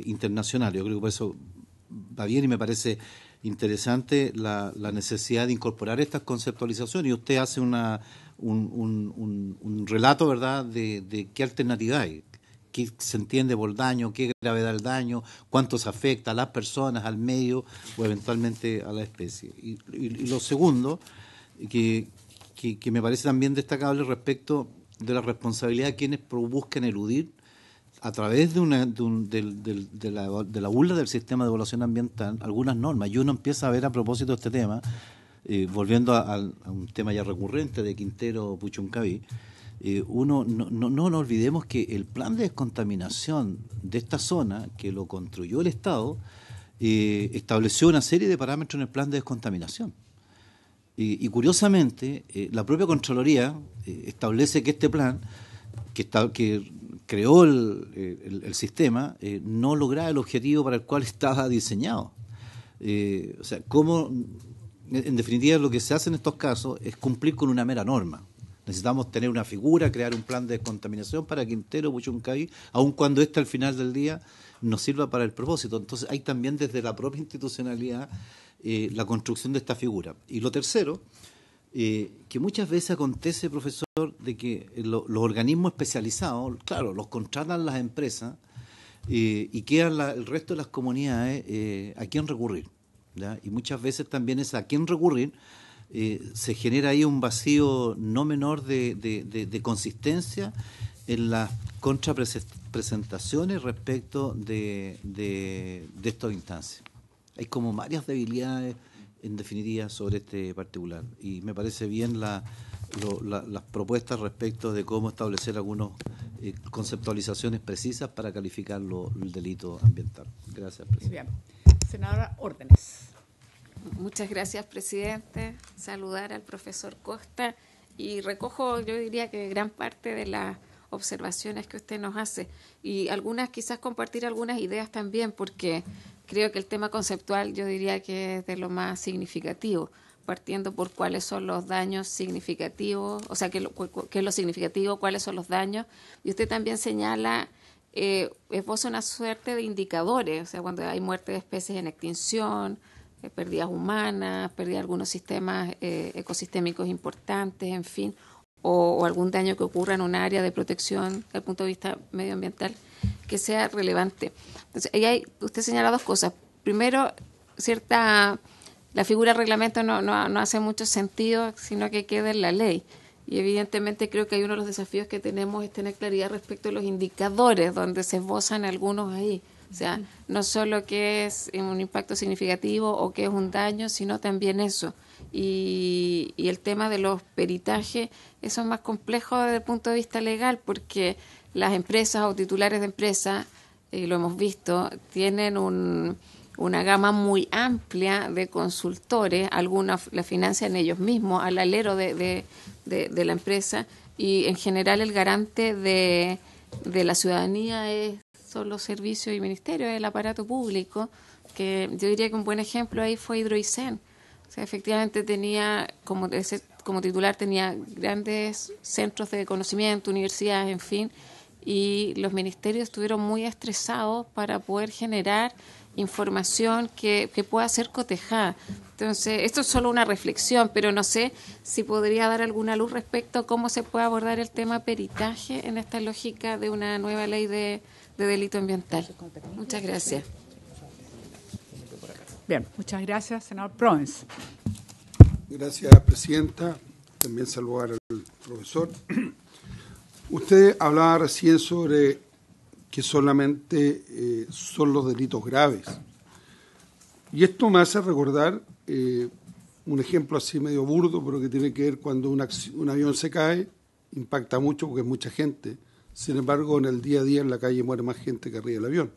internacionales. Yo creo que por eso va bien y me parece interesante la necesidad de incorporar estas conceptualizaciones. Y usted hace un relato, ¿verdad?, de qué alternativa hay, qué se entiende por daño, qué gravedad del daño, cuánto se afecta a las personas, al medio o eventualmente a la especie. Y lo segundo, que me parece también destacable respecto de la responsabilidad de quienes buscan eludir a través de la burla del sistema de evaluación ambiental algunas normas. Y uno empieza a ver, a propósito de este tema, volviendo a un tema ya recurrente de Quintero Puchuncaví, no olvidemos que el plan de descontaminación de esta zona, que lo construyó el Estado, estableció una serie de parámetros en el plan de descontaminación. Y curiosamente, la propia Contraloría establece que este plan, que creó el sistema, no lograba el objetivo para el cual estaba diseñado. O sea, cómo, en definitiva, lo que se hace en estos casos es cumplir con una mera norma. Necesitamos tener una figura, crear un plan de descontaminación para Quintero, Puchuncaví, aun cuando al final del día nos sirva para el propósito. Entonces hay también desde la propia institucionalidad la construcción de esta figura. Y lo tercero, que muchas veces acontece, profesor, de que los organismos especializados, claro, los contratan las empresas y quedan el resto de las comunidades a quién recurrir, ¿ya? Y muchas veces también es a quién recurrir. Se genera ahí un vacío no menor de consistencia en las contrapresentaciones respecto de estas instancias. Hay como varias debilidades, en definitiva, sobre este particular. Y me parece bien las propuestas respecto de cómo establecer algunas conceptualizaciones precisas para calificar el delito ambiental. Gracias, presidente. Bien. Senadora Órdenes. Muchas gracias, presidente. Saludar al profesor Costa y recojo, yo diría que gran parte de las observaciones que usted nos hace y algunas, quizás compartir algunas ideas también, porque creo que el tema conceptual yo diría que es de lo más significativo, partiendo por cuáles son los daños significativos, o sea, qué es lo significativo, cuáles son los daños. Y usted también señala, esboza una suerte de indicadores, o sea, cuando hay muerte de especies en extinción, pérdidas humanas, pérdida de algunos sistemas ecosistémicos importantes, en fin, o algún daño que ocurra en un área de protección desde el punto de vista medioambiental que sea relevante. Entonces, usted señala dos cosas. Primero, la figura del reglamento no hace mucho sentido, sino que queda en la ley. Y evidentemente creo que hay uno de los desafíos que tenemos es tener claridad respecto a los indicadores, donde se esbozan algunos ahí. O sea, no solo qué es un impacto significativo o qué es un daño, sino también eso. Y el tema de los peritajes, eso es más complejo desde el punto de vista legal, porque las empresas o titulares de empresas, lo hemos visto, tienen una gama muy amplia de consultores, algunos la financian ellos mismos, al alero de la empresa, y en general el garante de la ciudadanía son los servicios y ministerios, el aparato público, que yo diría que un buen ejemplo ahí fue Hidroicén. O sea, efectivamente tenía, como titular, tenía grandes centros de conocimiento, universidades, en fin, y los ministerios estuvieron muy estresados para poder generar información que pueda ser cotejada. Entonces, esto es solo una reflexión, pero no sé si podría dar alguna luz respecto a cómo se puede abordar el tema peritaje en esta lógica de una nueva ley de delito ambiental. Muchas gracias. Bien, muchas gracias, senador Proens. Gracias, presidenta. También saludar al profesor. Usted hablaba recién sobre que solamente son los delitos graves. Y esto me hace recordar un ejemplo así medio burdo, pero que tiene que ver cuando un avión se cae, impacta mucho porque es mucha gente. Sin embargo, en el día a día en la calle muere más gente que arriba del avión.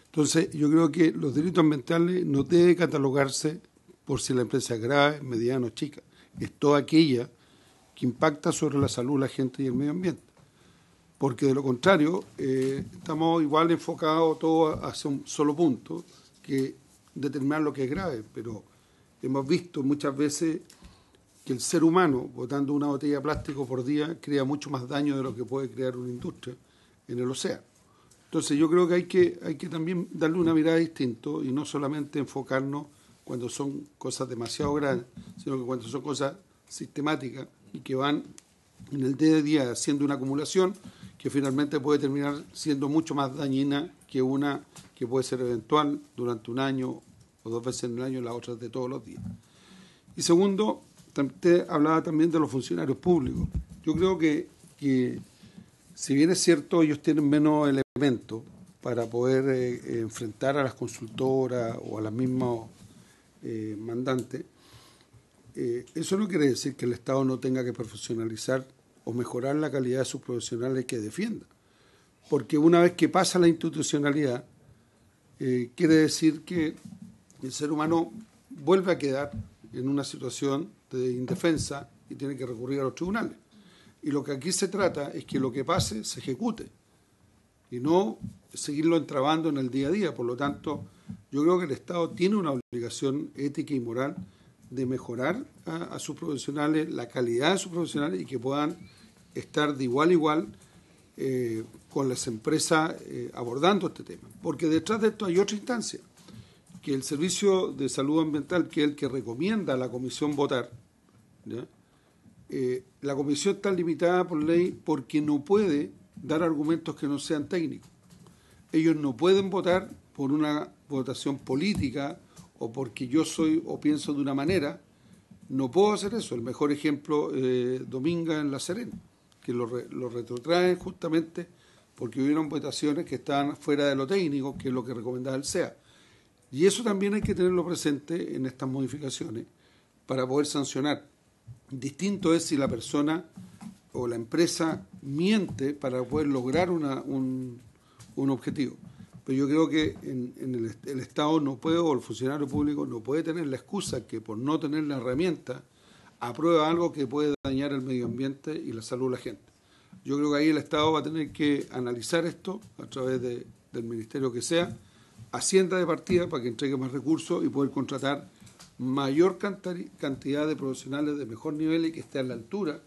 Entonces, yo creo que los delitos ambientales no deben catalogarse por si la empresa es grave, mediana o chica. Es toda aquella que impacta sobre la salud de la gente y el medio ambiente. Porque de lo contrario, estamos igual enfocados todos hacia un solo punto, que determinar lo que es grave. Pero hemos visto muchas veces que el ser humano, botando una botella de plástico por día, crea mucho más daño de lo que puede crear una industria en el océano. Entonces yo creo que hay que también darle una mirada distinta y no solamente enfocarnos cuando son cosas demasiado grandes, sino que cuando son cosas sistemáticas y que van en el día a día haciendo una acumulación que finalmente puede terminar siendo mucho más dañina que una que puede ser eventual durante un año o 2 veces en el año, las otras de todos los días. Y segundo, usted hablaba también de los funcionarios públicos. Yo creo que si bien es cierto, ellos tienen menos elementos para poder enfrentar a las consultoras o a las mismas mandantes, eso no quiere decir que el Estado no tenga que profesionalizar o mejorar la calidad de sus profesionales que defienda. Porque una vez que pasa la institucionalidad, quiere decir que el ser humano vuelve a quedar en una situación de indefensa y tiene que recurrir a los tribunales. Y lo que aquí se trata es que lo que pase se ejecute y no seguirlo entrabando en el día a día. Por lo tanto, yo creo que el Estado tiene una obligación ética y moral de mejorar a sus profesionales, la calidad de sus profesionales y que puedan estar de igual a igual con las empresas abordando este tema. Porque detrás de esto hay otra instancia, que el Servicio de Salud Ambiental, que es el que recomienda a la Comisión votar, ¿ya?, la comisión está limitada por ley porque no puede dar argumentos que no sean técnicos. Ellos no pueden votar por una votación política o porque yo soy o pienso de una manera. No puedo hacer eso. El mejor ejemplo, Dominga en La Serena, que lo retrotraen justamente porque hubieron votaciones que estaban fuera de lo técnico, que es lo que recomendaba el SEA. Y eso también hay que tenerlo presente en estas modificaciones para poder sancionar. Distinto es si la persona o la empresa miente para poder lograr un objetivo. Pero yo creo que el Estado no puede, o el funcionario público no puede tener la excusa que por no tener la herramienta aprueba algo que puede dañar el medio ambiente y la salud de la gente. Yo creo que ahí el Estado va a tener que analizar esto a través del ministerio que sea, Hacienda de partida para que entregue más recursos y poder contratar mayor cantidad de profesionales de mejor nivel y que esté a la altura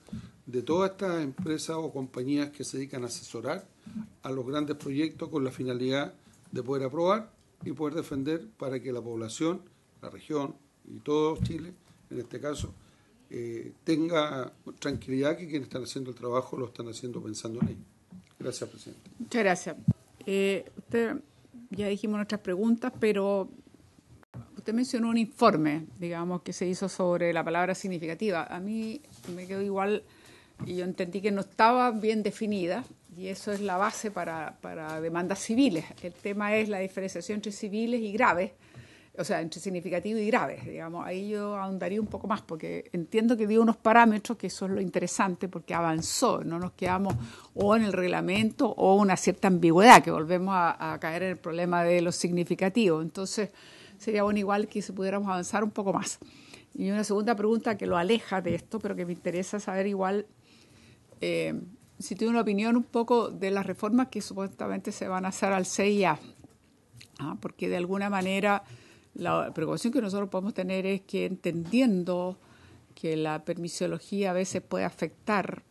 de todas estas empresas o compañías que se dedican a asesorar a los grandes proyectos con la finalidad de poder aprobar y poder defender para que la población, la región y todo Chile, en este caso, tenga tranquilidad que quienes están haciendo el trabajo lo están haciendo pensando en ello. Gracias, presidente. Muchas gracias. Usted, ya dijimos nuestras preguntas, pero usted mencionó un informe, digamos, que se hizo sobre la palabra significativa. A mí me quedó igual y yo entendí que no estaba bien definida y eso es la base para demandas civiles. El tema es la diferenciación entre civiles y graves, o sea, entre significativo y graves, digamos. Ahí yo ahondaría un poco más porque entiendo que dio unos parámetros, que eso es lo interesante porque avanzó, no nos quedamos o en el reglamento o una cierta ambigüedad, que volvemos a caer en el problema de los significativos. Entonces, sería bueno igual que si pudiéramos avanzar un poco más. Y una segunda pregunta que lo aleja de esto, pero que me interesa saber igual si tiene una opinión un poco de las reformas que supuestamente se van a hacer al CIA. Porque de alguna manera la preocupación que nosotros podemos tener es que entendiendo que la permisiología a veces puede afectar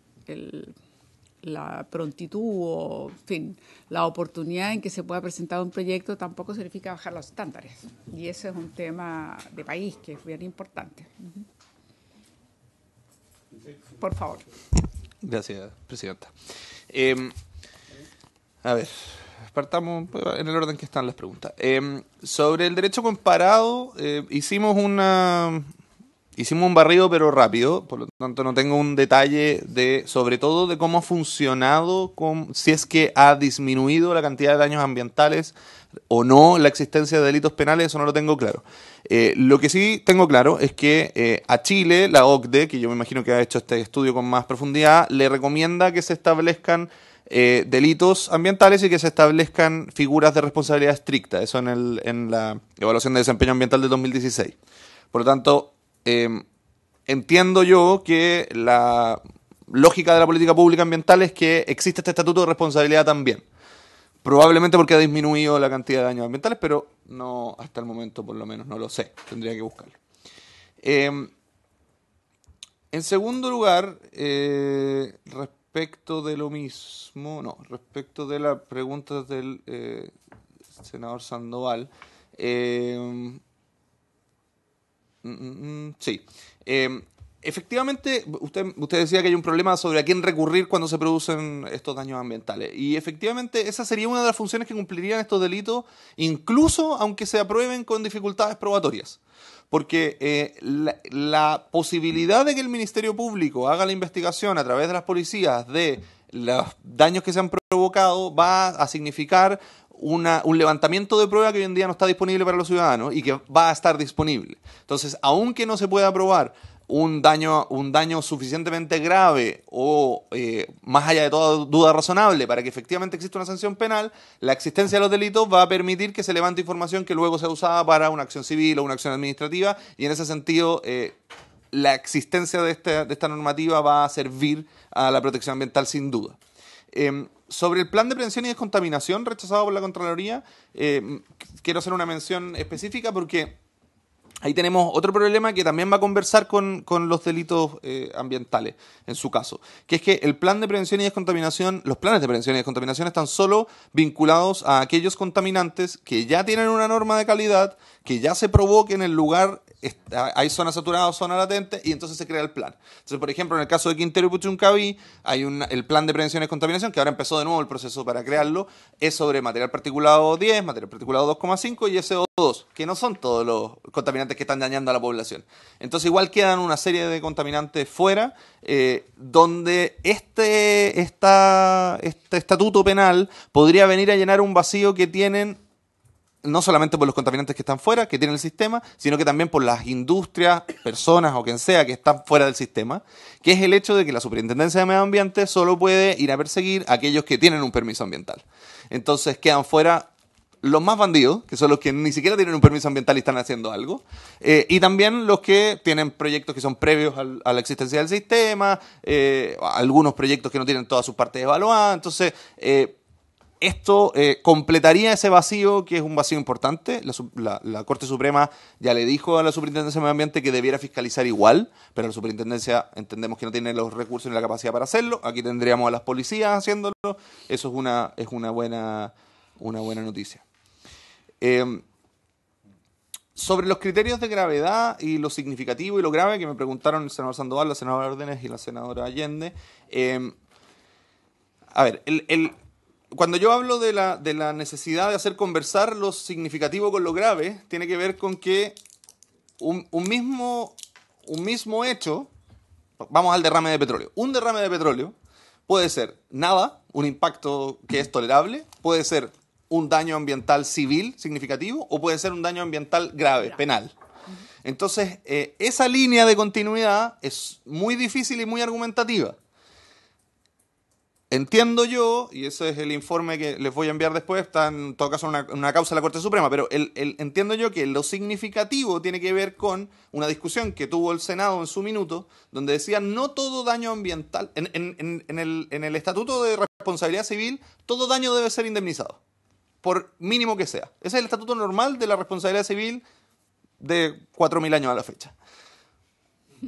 la prontitud o, en fin, la oportunidad en que se pueda presentar un proyecto, tampoco significa bajar los estándares. Y ese es un tema de país que es bien importante. Por favor. Gracias, presidenta. A ver, partamos en el orden que están las preguntas. Sobre el derecho comparado, hicimos un barrido pero rápido, por lo tanto no tengo un detalle sobre todo de cómo ha funcionado, si es que ha disminuido la cantidad de daños ambientales o no la existencia de delitos penales, eso no lo tengo claro. Lo que sí tengo claro es que a Chile, la OCDE, que yo me imagino que ha hecho este estudio con más profundidad, le recomienda que se establezcan delitos ambientales y que se establezcan figuras de responsabilidad estricta, eso en la evaluación de desempeño ambiental de 2016. Por lo tanto, entiendo yo que la lógica de la política pública ambiental es que existe este estatuto de responsabilidad también. Probablemente porque ha disminuido la cantidad de daños ambientales, pero no hasta el momento por lo menos, no lo sé, tendría que buscarlo. En segundo lugar, respecto de lo mismo, respecto de la pregunta del senador Sandoval, sí. Efectivamente, usted decía que hay un problema sobre a quién recurrir cuando se producen estos daños ambientales. Y efectivamente esa sería una de las funciones que cumplirían estos delitos, incluso aunque se aprueben con dificultades probatorias. Porque la posibilidad de que el Ministerio Público haga la investigación a través de las policías de los daños que se han provocado va a significar un levantamiento de prueba que hoy en día no está disponible para los ciudadanos y que va a estar disponible. Entonces, aunque no se pueda probar un daño suficientemente grave o más allá de toda duda razonable para que efectivamente exista una sanción penal, la existencia de los delitos va a permitir que se levante información que luego sea usada para una acción civil o una acción administrativa, y en ese sentido la existencia de esta normativa va a servir a la protección ambiental sin duda. Sobre el plan de prevención y descontaminación rechazado por la Contraloría, quiero hacer una mención específica porque ahí tenemos otro problema que también va a conversar con los delitos ambientales, en su caso, que es que el plan de prevención y descontaminación, los planes de prevención y descontaminación están solo vinculados a aquellos contaminantes que ya tienen una norma de calidad, que ya se probó que en el lugar hay zona saturada o zona latente, y entonces se crea el plan. Entonces, por ejemplo, en el caso de Quintero y Puchuncaví, hay el plan de prevención y descontaminación, que ahora empezó de nuevo el proceso para crearlo, es sobre material particulado 10, material particulado 2,5 y SO2, que no son todos los contaminantes que están dañando a la población. Entonces, igual quedan una serie de contaminantes fuera, donde este estatuto penal podría venir a llenar un vacío que tienen no solamente por los contaminantes que están fuera, que tienen el sistema, sino que también por las industrias, personas o quien sea que están fuera del sistema, que es el hecho de que la Superintendencia de Medio Ambiente solo puede ir a perseguir a aquellos que tienen un permiso ambiental. Entonces quedan fuera los más bandidos, que son los que ni siquiera tienen un permiso ambiental y están haciendo algo, y también los que tienen proyectos que son previos a la existencia del sistema, algunos proyectos que no tienen todas sus partes evaluadas. Entonces, esto completaría ese vacío, que es un vacío importante. La Corte Suprema ya le dijo a la Superintendencia de Medio Ambiente que debiera fiscalizar igual, pero la Superintendencia entendemos que no tiene los recursos ni la capacidad para hacerlo. Aquí tendríamos a las policías haciéndolo. Eso es una buena noticia. Sobre los criterios de gravedad y lo significativo y lo grave, que me preguntaron el senador Sandoval, la senadora Órdenes y la senadora Allende. A ver, cuando yo hablo de la necesidad de hacer conversar lo significativo con lo grave, tiene que ver con que un mismo hecho, vamos al derrame de petróleo. Un derrame de petróleo puede ser nada, un impacto que es tolerable, puede ser un daño ambiental civil significativo o puede ser un daño ambiental grave, penal. Entonces, esa línea de continuidad es muy difícil y muy argumentativa. Entiendo yo, y ese es el informe que les voy a enviar después, está en todo caso en una causa de la Corte Suprema, pero entiendo yo que lo significativo tiene que ver con una discusión que tuvo el Senado en su minuto, donde decía no todo daño ambiental, en el Estatuto de Responsabilidad Civil, todo daño debe ser indemnizado, por mínimo que sea. Ese es el estatuto normal de la responsabilidad civil de 4.000 años a la fecha.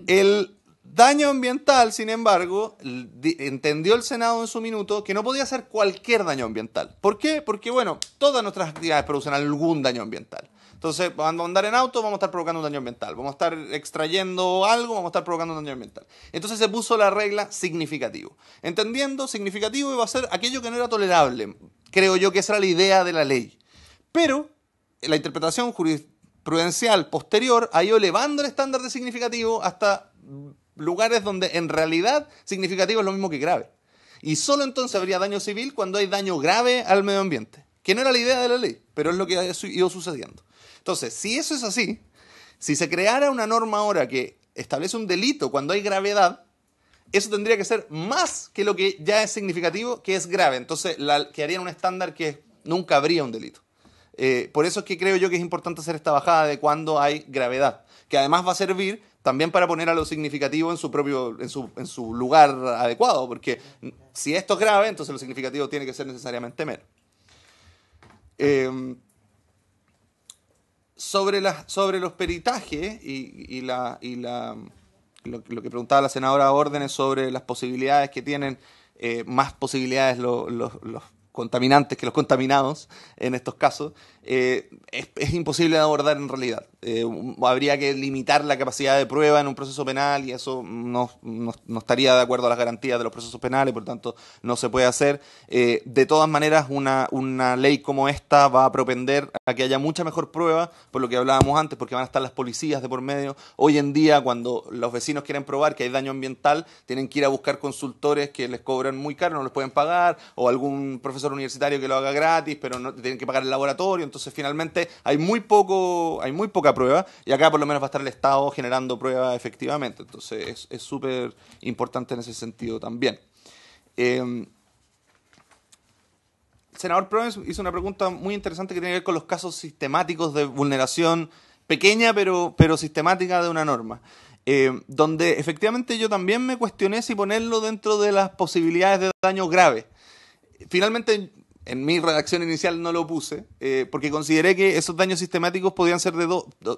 El daño ambiental, sin embargo, entendió el Senado en su minuto que no podía ser cualquier daño ambiental. ¿Por qué? Porque, bueno, todas nuestras actividades producen algún daño ambiental. Entonces, cuando andar en auto, vamos a estar provocando un daño ambiental. Vamos a estar extrayendo algo, vamos a estar provocando un daño ambiental. Entonces se puso la regla significativo. Entendiendo, significativo iba a ser aquello que no era tolerable. Creo yo que esa era la idea de la ley. Pero la interpretación jurisprudencial posterior ha ido elevando el estándar de significativo hasta lugares donde en realidad significativo es lo mismo que grave. Y solo entonces habría daño civil cuando hay daño grave al medio ambiente. Que no era la idea de la ley, pero es lo que ha ido sucediendo. Entonces, si eso es así, si se creara una norma ahora que establece un delito cuando hay gravedad, eso tendría que ser más que lo que ya es significativo, que es grave. Entonces, quedaría en un estándar que nunca habría un delito. Por eso es que creo yo que es importante hacer esta bajada de cuando hay gravedad, que además va a servir también para poner a lo significativo en su lugar adecuado, porque si esto es grave, entonces lo significativo tiene que ser necesariamente menos. Sobre los peritajes y lo que preguntaba la senadora Órdenes sobre las posibilidades que tienen, más posibilidades los contaminantes que los contaminados en estos casos, es imposible de abordar en realidad. Habría que limitar la capacidad de prueba en un proceso penal y eso no estaría de acuerdo a las garantías de los procesos penales, por lo tanto no se puede hacer. De todas maneras, una ley como esta va a propender a que haya mucha mejor prueba, por lo que hablábamos antes, porque van a estar las policías de por medio. Hoy en día, cuando los vecinos quieren probar que hay daño ambiental, tienen que ir a buscar consultores que les cobran muy caro, no les pueden pagar, o algún profesor universitario que lo haga gratis, pero no tienen que pagar el laboratorio. Entonces finalmente hay muy poca prueba, y acá por lo menos va a estar el Estado generando pruebas efectivamente. Entonces es súper importante en ese sentido también. El senador Proens hizo una pregunta muy interesante que tiene que ver con los casos sistemáticos de vulneración pequeña pero sistemática de una norma. Donde efectivamente yo también me cuestioné si ponerlo dentro de las posibilidades de daño grave. Finalmente, en mi redacción inicial no lo puse, porque consideré que esos daños sistemáticos podían ser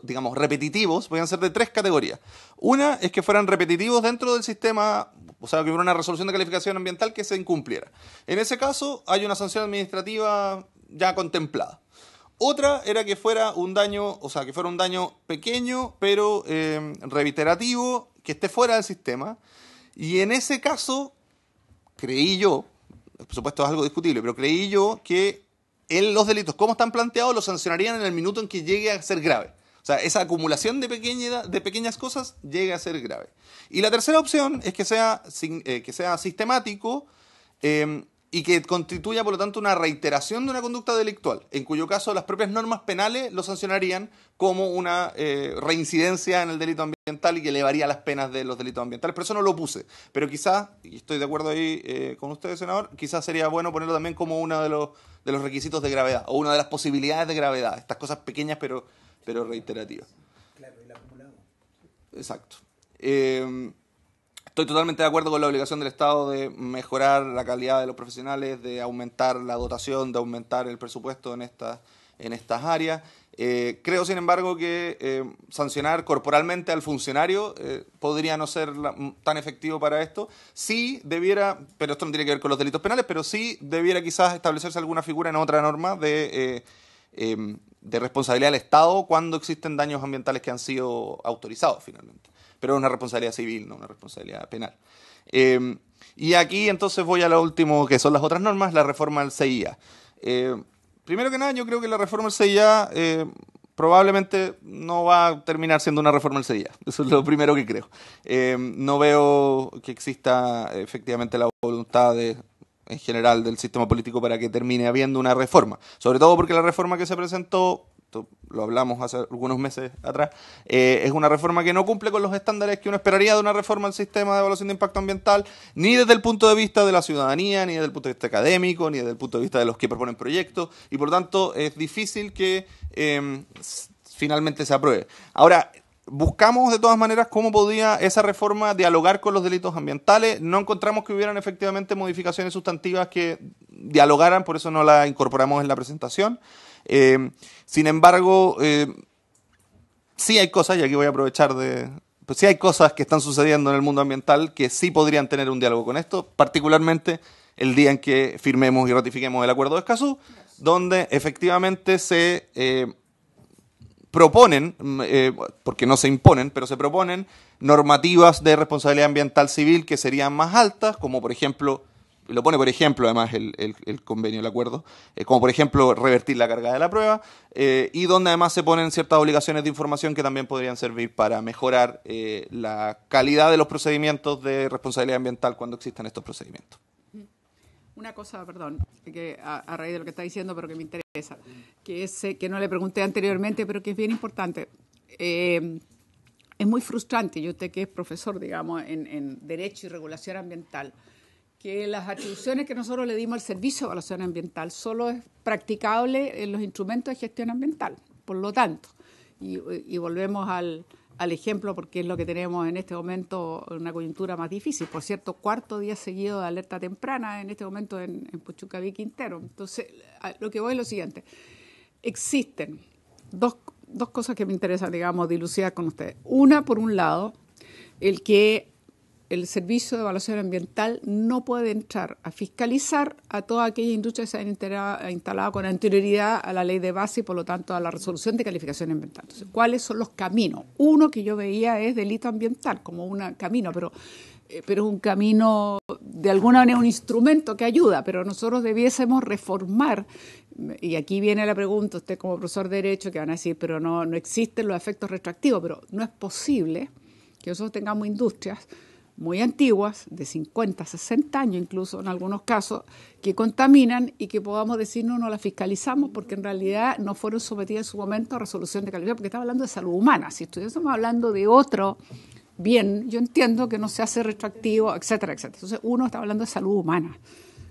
digamos, repetitivos, podían ser de 3 categorías. Una es que fueran repetitivos dentro del sistema, o sea, que hubiera una resolución de calificación ambiental que se incumpliera. En ese caso, hay una sanción administrativa ya contemplada. Otra era que fuera un daño, o sea, que fuera un daño pequeño, pero reiterativo, que esté fuera del sistema. Y en ese caso, creí yo, por supuesto es algo discutible, pero creí yo que los delitos, como están planteados, los sancionarían en el minuto en que llegue a ser grave. O sea, esa acumulación de pequeñas cosas llegue a ser grave. Y la tercera opción es que sea sistemático y que constituya, por lo tanto, una reiteración de una conducta delictual, en cuyo caso las propias normas penales lo sancionarían como una reincidencia en el delito ambiental y que elevaría las penas de los delitos ambientales. Pero eso no lo puse. Pero quizás, y estoy de acuerdo ahí con usted, senador, quizás sería bueno ponerlo también como uno de los requisitos de gravedad, o una de las posibilidades de gravedad. Estas cosas pequeñas pero reiterativas. Claro, el acumulado. Exacto. Estoy totalmente de acuerdo con la obligación del Estado de mejorar la calidad de los profesionales, de aumentar la dotación, de aumentar el presupuesto en estas áreas. Creo, sin embargo, que sancionar corporalmente al funcionario podría no ser tan efectivo para esto. Sí debiera, pero esto no tiene que ver con los delitos penales, pero sí debiera quizás establecerse alguna figura en otra norma de responsabilidad del Estado cuando existen daños ambientales que han sido autorizados finalmente. Pero es una responsabilidad civil, no una responsabilidad penal. Y aquí entonces voy a lo último, que son las otras normas, la reforma del CIA. Primero que nada, yo creo que la reforma del CIA probablemente no va a terminar siendo una reforma del CIA. Eso es lo primero que creo. No veo que exista efectivamente la voluntad en general del sistema político para que termine habiendo una reforma. Sobre todo porque la reforma que se presentó, lo hablamos hace algunos meses atrás, es una reforma que no cumple con los estándares que uno esperaría de una reforma del sistema de evaluación de impacto ambiental, ni desde el punto de vista de la ciudadanía, ni desde el punto de vista académico, ni desde el punto de vista de los que proponen proyectos, y por lo tanto es difícil que finalmente se apruebe. Ahora, buscamos de todas maneras cómo podía esa reforma dialogar con los delitos ambientales. No encontramos que hubieran efectivamente modificaciones sustantivas que dialogaran, por eso no la incorporamos en la presentación. Sin embargo, sí hay cosas, y aquí voy a aprovechar pues sí hay cosas que están sucediendo en el mundo ambiental que sí podrían tener un diálogo con esto, particularmente el día en que firmemos y ratifiquemos el Acuerdo de Escazú, donde efectivamente se proponen, porque no se imponen, pero se proponen normativas de responsabilidad ambiental civil que serían más altas, como por ejemplo, lo pone por ejemplo además el convenio, el acuerdo, como por ejemplo revertir la carga de la prueba, y donde además se ponen ciertas obligaciones de información que también podrían servir para mejorar la calidad de los procedimientos de responsabilidad ambiental cuando existan estos procedimientos. Una cosa, perdón, que a raíz de lo que está diciendo, pero que me interesa, que es que no le pregunté anteriormente, pero que es bien importante. Es muy frustrante, y usted que es profesor, digamos, en Derecho y Regulación Ambiental, que las atribuciones que nosotros le dimos al Servicio de Evaluación Ambiental solo es practicable en los instrumentos de gestión ambiental. Por lo tanto, y volvemos al ejemplo, porque es lo que tenemos en este momento, una coyuntura más difícil. Por cierto, 4º día seguido de alerta temprana en este momento en Puchucaví, Quintero. Entonces, lo que voy es lo siguiente. Existen dos cosas que me interesan, digamos, dilucidar con ustedes. Una, por un lado, el que el Servicio de Evaluación Ambiental no puede entrar a fiscalizar a todas aquellas industrias que se han instalado con anterioridad a la ley de base y, por lo tanto, a la resolución de calificación ambiental. Entonces, ¿cuáles son los caminos? Uno que yo veía es delito ambiental, como un camino, pero es un camino, de alguna manera, un instrumento que ayuda, pero nosotros debiésemos reformar. Y aquí viene la pregunta, usted como profesor de Derecho, que van a decir, pero no existen los efectos retroactivos, pero no es posible que nosotros tengamos industrias muy antiguas, de 50, 60 años incluso en algunos casos, que contaminan y que podamos decir no las fiscalizamos porque en realidad no fueron sometidas en su momento a resolución de calificación, porque estamos hablando de salud humana. Si estuviésemos hablando de otro bien, yo entiendo que no se hace retroactivo, etcétera, etcétera. Entonces uno está hablando de salud humana,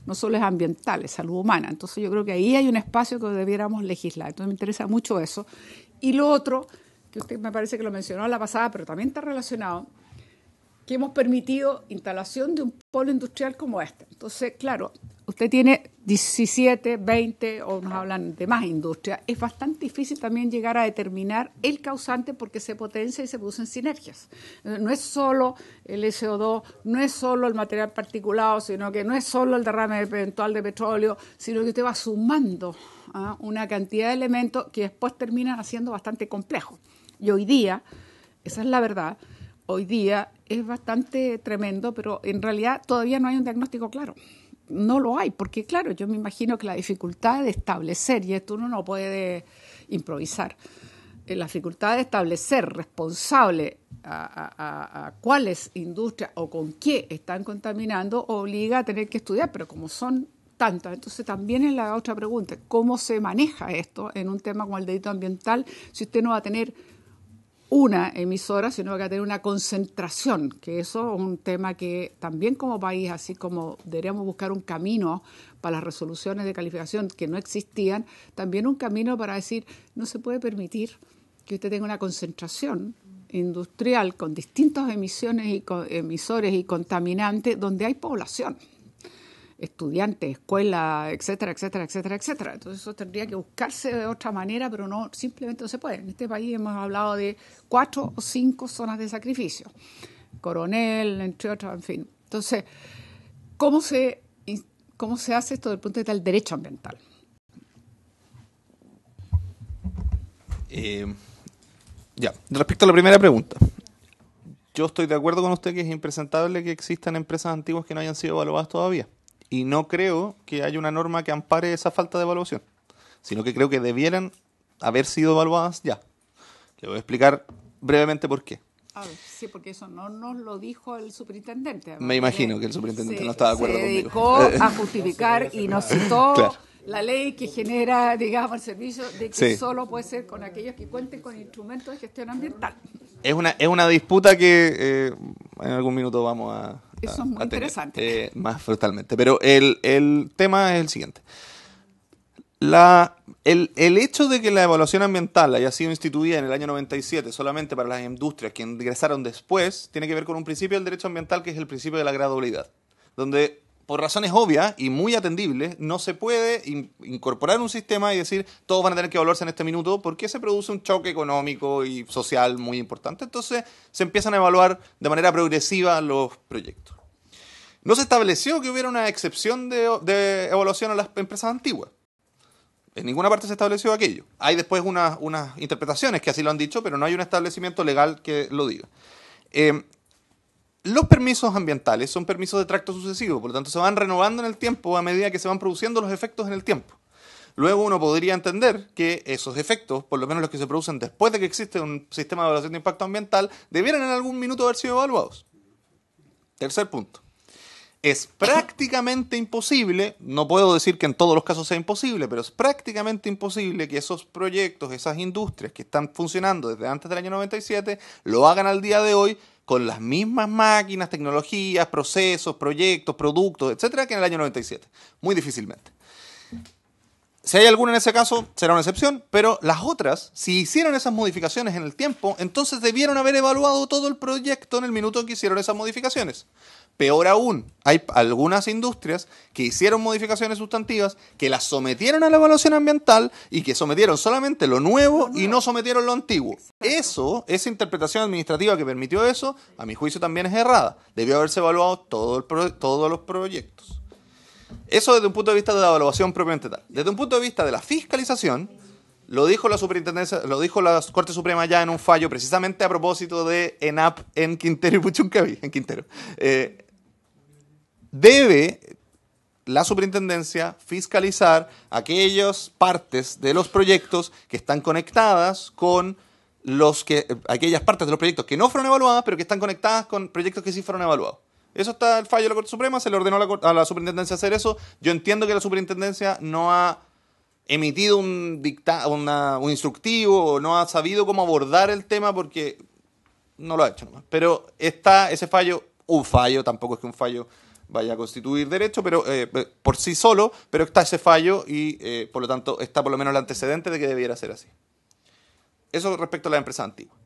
no solo es ambiental, es salud humana. Entonces yo creo que ahí hay un espacio que debiéramos legislar. Entonces me interesa mucho eso. Y lo otro, que usted me parece que lo mencionó la pasada, pero también está relacionado, que hemos permitido instalación de un polo industrial como este. Entonces, claro, usted tiene 17, 20 o nos hablan de más industria, es bastante difícil también llegar a determinar el causante porque se potencia y se producen sinergias. No es solo el SO2, no es solo el material particulado, sino que no es solo el derrame eventual de petróleo, sino que usted va sumando una cantidad de elementos que después terminan haciendo bastante complejo. Y hoy día, esa es la verdad, hoy día es bastante tremendo, pero en realidad todavía no hay un diagnóstico claro. No lo hay, porque claro, yo me imagino que la dificultad de establecer, y esto uno no puede improvisar, la dificultad de establecer responsable a cuáles industrias o con qué están contaminando obliga a tener que estudiar, pero como son tantas, entonces también es la otra pregunta, ¿cómo se maneja esto en un tema como el delito ambiental si usted no va a tener una emisora, sino que va a tener una concentración, que eso es un tema que también como país, así como deberíamos buscar un camino para las resoluciones de calificación que no existían, también un camino para decir, no se puede permitir que usted tenga una concentración industrial con distintas emisiones y emisores y contaminantes donde hay población, estudiantes, escuelas, etcétera, etcétera, etcétera, etcétera. Entonces eso tendría que buscarse de otra manera, pero no, simplemente no se puede. En este país hemos hablado de 4 o 5 zonas de sacrificio, Coronel, entre otras, en fin. Entonces, ¿cómo se hace esto desde el punto de vista del derecho ambiental? Respecto a la primera pregunta, yo estoy de acuerdo con usted que es impresentable que existan empresas antiguas que no hayan sido evaluadas todavía. Y no creo que haya una norma que ampare esa falta de evaluación, sino que creo que debieran haber sido evaluadas ya. Le voy a explicar brevemente por qué. A ver, sí, porque eso no nos lo dijo el superintendente. Me imagino que el superintendente no está de acuerdo conmigo. Se dedicó a justificar y nos citó la ley que genera, digamos, el servicio de que solo puede ser con aquellos que cuenten con instrumentos de gestión ambiental. Es una disputa que en algún minuto vamos a eso es muy interesante. Más frontalmente. Pero el tema es el siguiente. El hecho de que la evaluación ambiental haya sido instituida en el año 97 solamente para las industrias que ingresaron después, tiene que ver con un principio del derecho ambiental que es el principio de la gradualidad, donde por razones obvias y muy atendibles no se puede incorporar un sistema y decir todos van a tener que evaluarse en este minuto porque se produce un choque económico y social muy importante. Entonces se empiezan a evaluar de manera progresiva los proyectos. No se estableció que hubiera una excepción de evaluación a las empresas antiguas. En ninguna parte se estableció aquello. Hay después unas interpretaciones que así lo han dicho, pero no hay un establecimiento legal que lo diga. Los permisos ambientales son permisos de tracto sucesivo, por lo tanto se van renovando en el tiempo a medida que se van produciendo los efectos en el tiempo. Luego uno podría entender que esos efectos, por lo menos los que se producen después de que existe un sistema de evaluación de impacto ambiental, debieran en algún minuto haber sido evaluados. Tercer punto. Es prácticamente imposible, no puedo decir que en todos los casos sea imposible, pero es prácticamente imposible que esos proyectos, esas industrias que están funcionando desde antes del año 97, lo hagan al día de hoy con las mismas máquinas, tecnologías, procesos, proyectos, productos, etcétera, que en el año 97. Muy difícilmente. Si hay alguna en ese caso, será una excepción, pero las otras, si hicieron esas modificaciones en el tiempo, entonces debieron haber evaluado todo el proyecto en el minuto en que hicieron esas modificaciones. Peor aún, hay algunas industrias que hicieron modificaciones sustantivas, que las sometieron a la evaluación ambiental y que sometieron solamente lo nuevo y no sometieron lo antiguo. Esa interpretación administrativa que permitió eso, a mi juicio también es errada. Debió haberse evaluado todos los proyectos. Eso desde un punto de vista de la evaluación propiamente tal. Desde un punto de vista de la fiscalización, lo dijo la superintendencia, lo dijo la Corte Suprema ya en un fallo precisamente a propósito de ENAP en Quintero y Puchuncaví, en Quintero. Debe la superintendencia fiscalizar aquellas partes de los proyectos que están conectadas con aquellas partes de los proyectos que no fueron evaluadas, pero que están conectadas con proyectos que sí fueron evaluados. Eso está el fallo de la Corte Suprema, se le ordenó a la superintendencia hacer eso. Yo entiendo que la superintendencia no ha emitido un instructivo o no ha sabido cómo abordar el tema porque no lo ha hecho nomás. Pero está ese fallo, tampoco es que un fallo vaya a constituir derecho, pero por sí solo, pero está ese fallo y por lo tanto está por lo menos el antecedente de que debiera ser así. Eso respecto a la empresa antigua.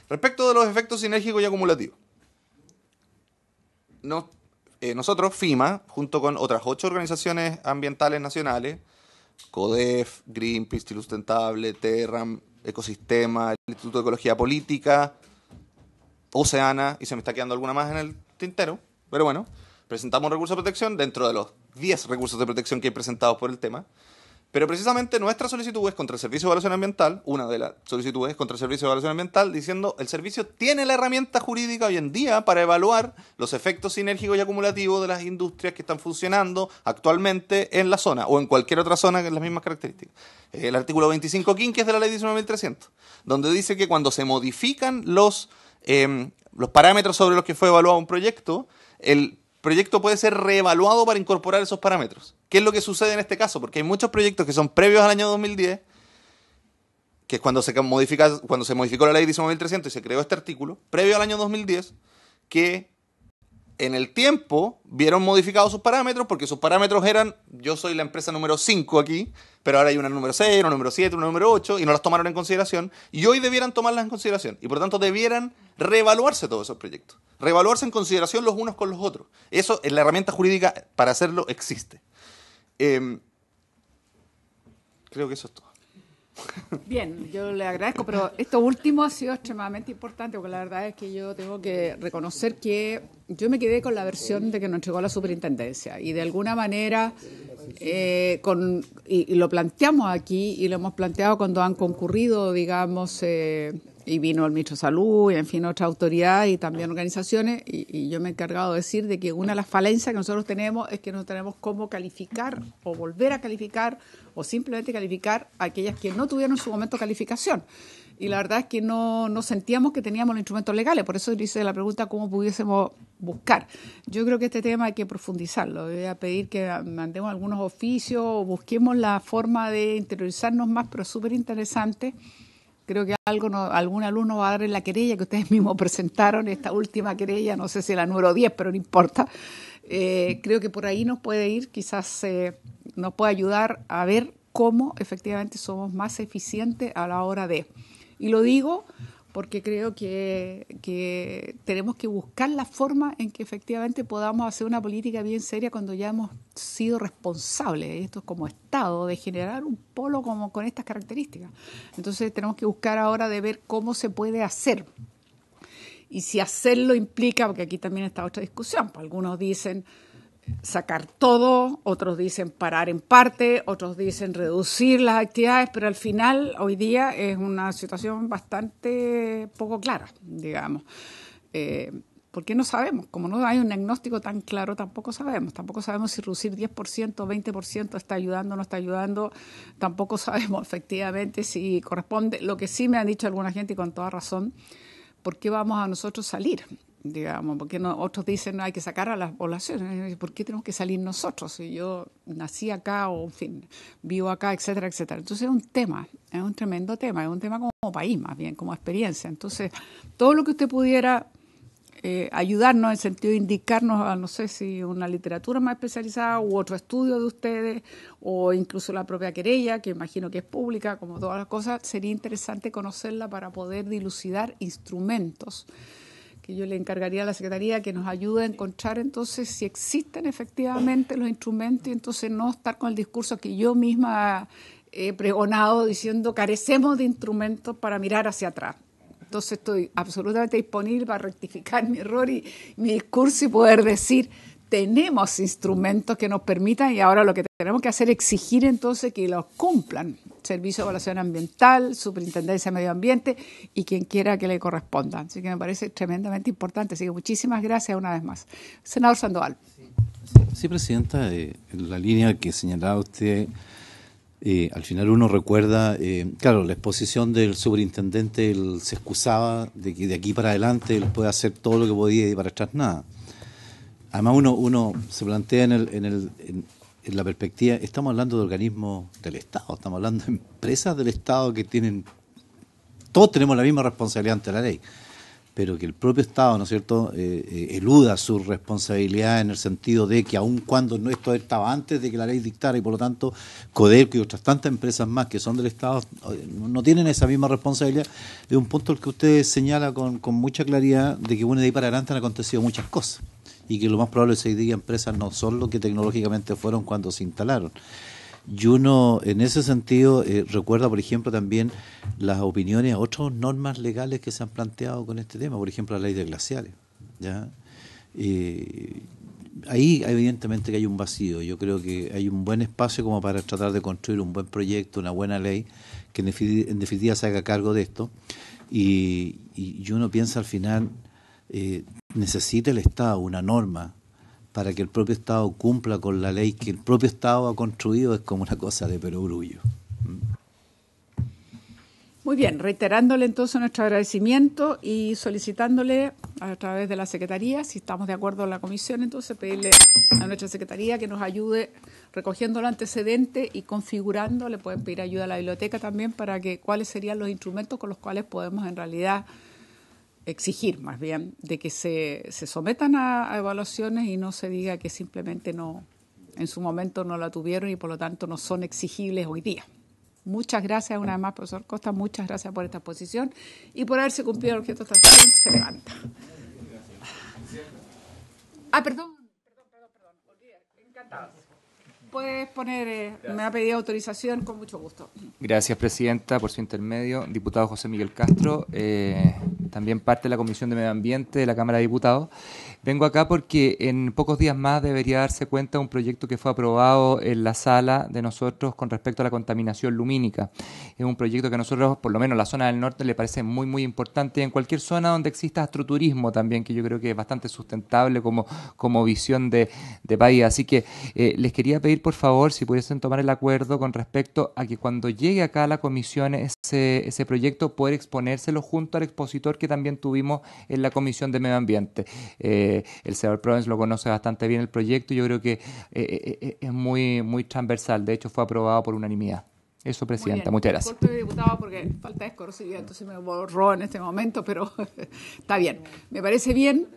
Respecto de los efectos sinérgicos y acumulativos. No, nosotros, FIMA, junto con otras 8 organizaciones ambientales nacionales, CODEF, Greenpeace, Chile Sustentable, Terram, Ecosistema, el Instituto de Ecología Política, Oceana, y se me está quedando alguna más en el tintero, pero bueno, presentamos recursos de protección dentro de los 10 recursos de protección que hay presentados por el tema. Pero precisamente nuestra solicitud es contra el Servicio de Evaluación Ambiental, una de las solicitudes es contra el Servicio de Evaluación Ambiental, diciendo el servicio tiene la herramienta jurídica hoy en día para evaluar los efectos sinérgicos y acumulativos de las industrias que están funcionando actualmente en la zona o en cualquier otra zona con las mismas características. El artículo 25 quinque es de la ley 19.300, donde dice que cuando se modifican los parámetros sobre los que fue evaluado un proyecto, el proyecto puede ser reevaluado para incorporar esos parámetros. ¿Qué es lo que sucede en este caso? Porque hay muchos proyectos que son previos al año 2010, que es cuando se modificó la ley 19.300 y se creó este artículo, previo al año 2010, que en el tiempo vieron modificados sus parámetros, porque sus parámetros eran, yo soy la empresa número 5 aquí, pero ahora hay una número 6, una número 7, una número 8, y no las tomaron en consideración, y hoy debieran tomarlas en consideración, y por lo tanto debieran reevaluarse todos esos proyectos, reevaluarse en consideración los unos con los otros. Eso, la herramienta jurídica para hacerlo existe. Creo que eso es todo. Bien, yo le agradezco, pero esto último ha sido extremadamente importante, porque la verdad es que yo tengo que reconocer que yo me quedé con la versión de que nos entregó la superintendencia, y de alguna manera y lo planteamos aquí, y lo hemos planteado cuando han concurrido, digamos, y vino el ministro de Salud, y en fin, otras autoridades y también organizaciones, y yo me he encargado de decir de que una de las falencias que nosotros tenemos es que no tenemos cómo calificar o volver a calificar o simplemente calificar a aquellas que no tuvieron en su momento calificación. Y la verdad es que no sentíamos que teníamos los instrumentos legales, por eso hice la pregunta cómo pudiésemos buscar. Yo creo que este tema hay que profundizarlo. Voy a pedir que mandemos algunos oficios o busquemos la forma de interiorizarnos más, pero es súper interesante. Creo que algún alumno va a dar en la querella que ustedes mismos presentaron, esta última querella, no sé si la número 10, pero no importa. Creo que por ahí nos puede ir, quizás nos puede ayudar a ver cómo efectivamente somos más eficientes a la hora de. Y lo digo porque creo que tenemos que buscar la forma en que efectivamente podamos hacer una política bien seria cuando ya hemos sido responsables, esto es como Estado, de generar un polo como con estas características. Entonces tenemos que buscar ahora de ver cómo se puede hacer. Y si hacerlo implica, porque aquí también está otra discusión, pues algunos dicen sacar todo, otros dicen parar en parte, otros dicen reducir las actividades, pero al final hoy día es una situación bastante poco clara, digamos. Porque no sabemos, como no hay un diagnóstico tan claro, tampoco sabemos si reducir 10%, 20% está ayudando o no está ayudando, tampoco sabemos efectivamente si corresponde. Lo que sí me han dicho alguna gente y con toda razón, ¿por qué vamos a nosotros salir? Digamos, porque otros dicen no hay que sacar a las poblaciones, ¿por qué tenemos que salir nosotros? Si yo nací acá o, en fin, vivo acá, etcétera, etcétera. Entonces es un tema, es un tremendo tema, es un tema como país más bien, como experiencia. Entonces, todo lo que usted pudiera ayudarnos en el sentido de indicarnos, no sé si una literatura más especializada u otro estudio de ustedes o incluso la propia querella, que imagino que es pública, como todas las cosas, sería interesante conocerla para poder dilucidar instrumentos que yo le encargaría a la Secretaría que nos ayude a encontrar entonces si existen efectivamente los instrumentos y entonces no estar con el discurso que yo misma he pregonado diciendo carecemos de instrumentos para mirar hacia atrás. Entonces estoy absolutamente disponible para rectificar mi error y mi discurso y poder decir tenemos instrumentos que nos permitan y ahora lo que tenemos que hacer es exigir entonces que los cumplan. Servicio de Evaluación Ambiental, Superintendencia de Medio Ambiente y quien quiera que le corresponda. Así que me parece tremendamente importante. Así que muchísimas gracias una vez más. Senador Sandoval. Sí, Presidenta, en la línea que señalaba usted, al final uno recuerda, claro, la exposición del superintendente, él se excusaba de que de aquí para adelante él puede hacer todo lo que podía y para atrás nada. Además uno se plantea en la perspectiva, estamos hablando de organismos del Estado, estamos hablando de empresas del Estado que tienen, todos tenemos la misma responsabilidad ante la ley, pero que el propio Estado, ¿no es cierto?, eluda su responsabilidad en el sentido de que aun cuando no esto estaba antes de que la ley dictara y por lo tanto Codelco y otras tantas empresas más que son del Estado no tienen esa misma responsabilidad, es un punto al que usted señala con mucha claridad de que bueno, de ahí para adelante han acontecido muchas cosas. y que lo más probable es que hoy día empresas no son lo que tecnológicamente fueron cuando se instalaron. Y uno, en ese sentido, recuerda, por ejemplo, también las opiniones a otras normas legales que se han planteado con este tema, por ejemplo, la ley de glaciares, ¿ya? Ahí evidentemente que hay un vacío. Yo creo que hay un buen espacio como para tratar de construir un buen proyecto, una buena ley, que en definitiva se haga cargo de esto. Y uno piensa al final, necesita el Estado una norma para que el propio Estado cumpla con la ley que el propio Estado ha construido, es como una cosa de perogrullo. Muy bien, reiterándole entonces nuestro agradecimiento y solicitándole a través de la Secretaría, si estamos de acuerdo en la comisión, entonces pedirle a nuestra Secretaría que nos ayude recogiendo los antecedentes y configurando, le pueden pedir ayuda a la biblioteca también para que cuáles serían los instrumentos con los cuales podemos en realidad exigir más bien de que se sometan a evaluaciones y no se diga que simplemente no, en su momento no la tuvieron y por lo tanto no son exigibles hoy día. Muchas gracias una vez más, profesor Costa, muchas gracias por esta exposición y por haberse cumplido el objeto de esta sesión. Se levanta. Perdón, olvidé, encantado. Puedes poner, me ha pedido autorización, con mucho gusto. Gracias, presidenta, por su intermedio. Diputado José Miguel Castro, también parte de la Comisión de Medio Ambiente de la Cámara de Diputados. Vengo acá porque en pocos días más debería darse cuenta de un proyecto que fue aprobado en la sala de nosotros con respecto a la contaminación lumínica. Es un proyecto que a nosotros, por lo menos en la zona del norte, le parece muy, muy importante. En cualquier zona donde exista astroturismo también, que yo creo que es bastante sustentable como visión de país. Así que les quería pedir, por favor, si pudiesen tomar el acuerdo con respecto a que cuando llegue acá a la comisión ese proyecto, poder exponérselo junto al expositor que también tuvimos en la Comisión de Medio Ambiente. El senador Provence lo conoce bastante bien el proyecto y yo creo que es muy, muy transversal. De hecho, fue aprobado por unanimidad. Eso, presidenta. Muchas gracias. Disculpe, diputado, porque falta de conocimiento, se me borró en este momento, pero está bien. Me parece bien.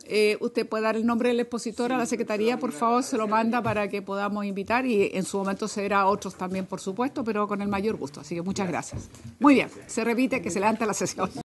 Usted puede dar el nombre del expositor a la Secretaría, por favor, se lo manda para que podamos invitar y en su momento se verá a otros también, por supuesto, pero con el mayor gusto. Así que muchas gracias. Muy bien. Se repite que se levanta la sesión.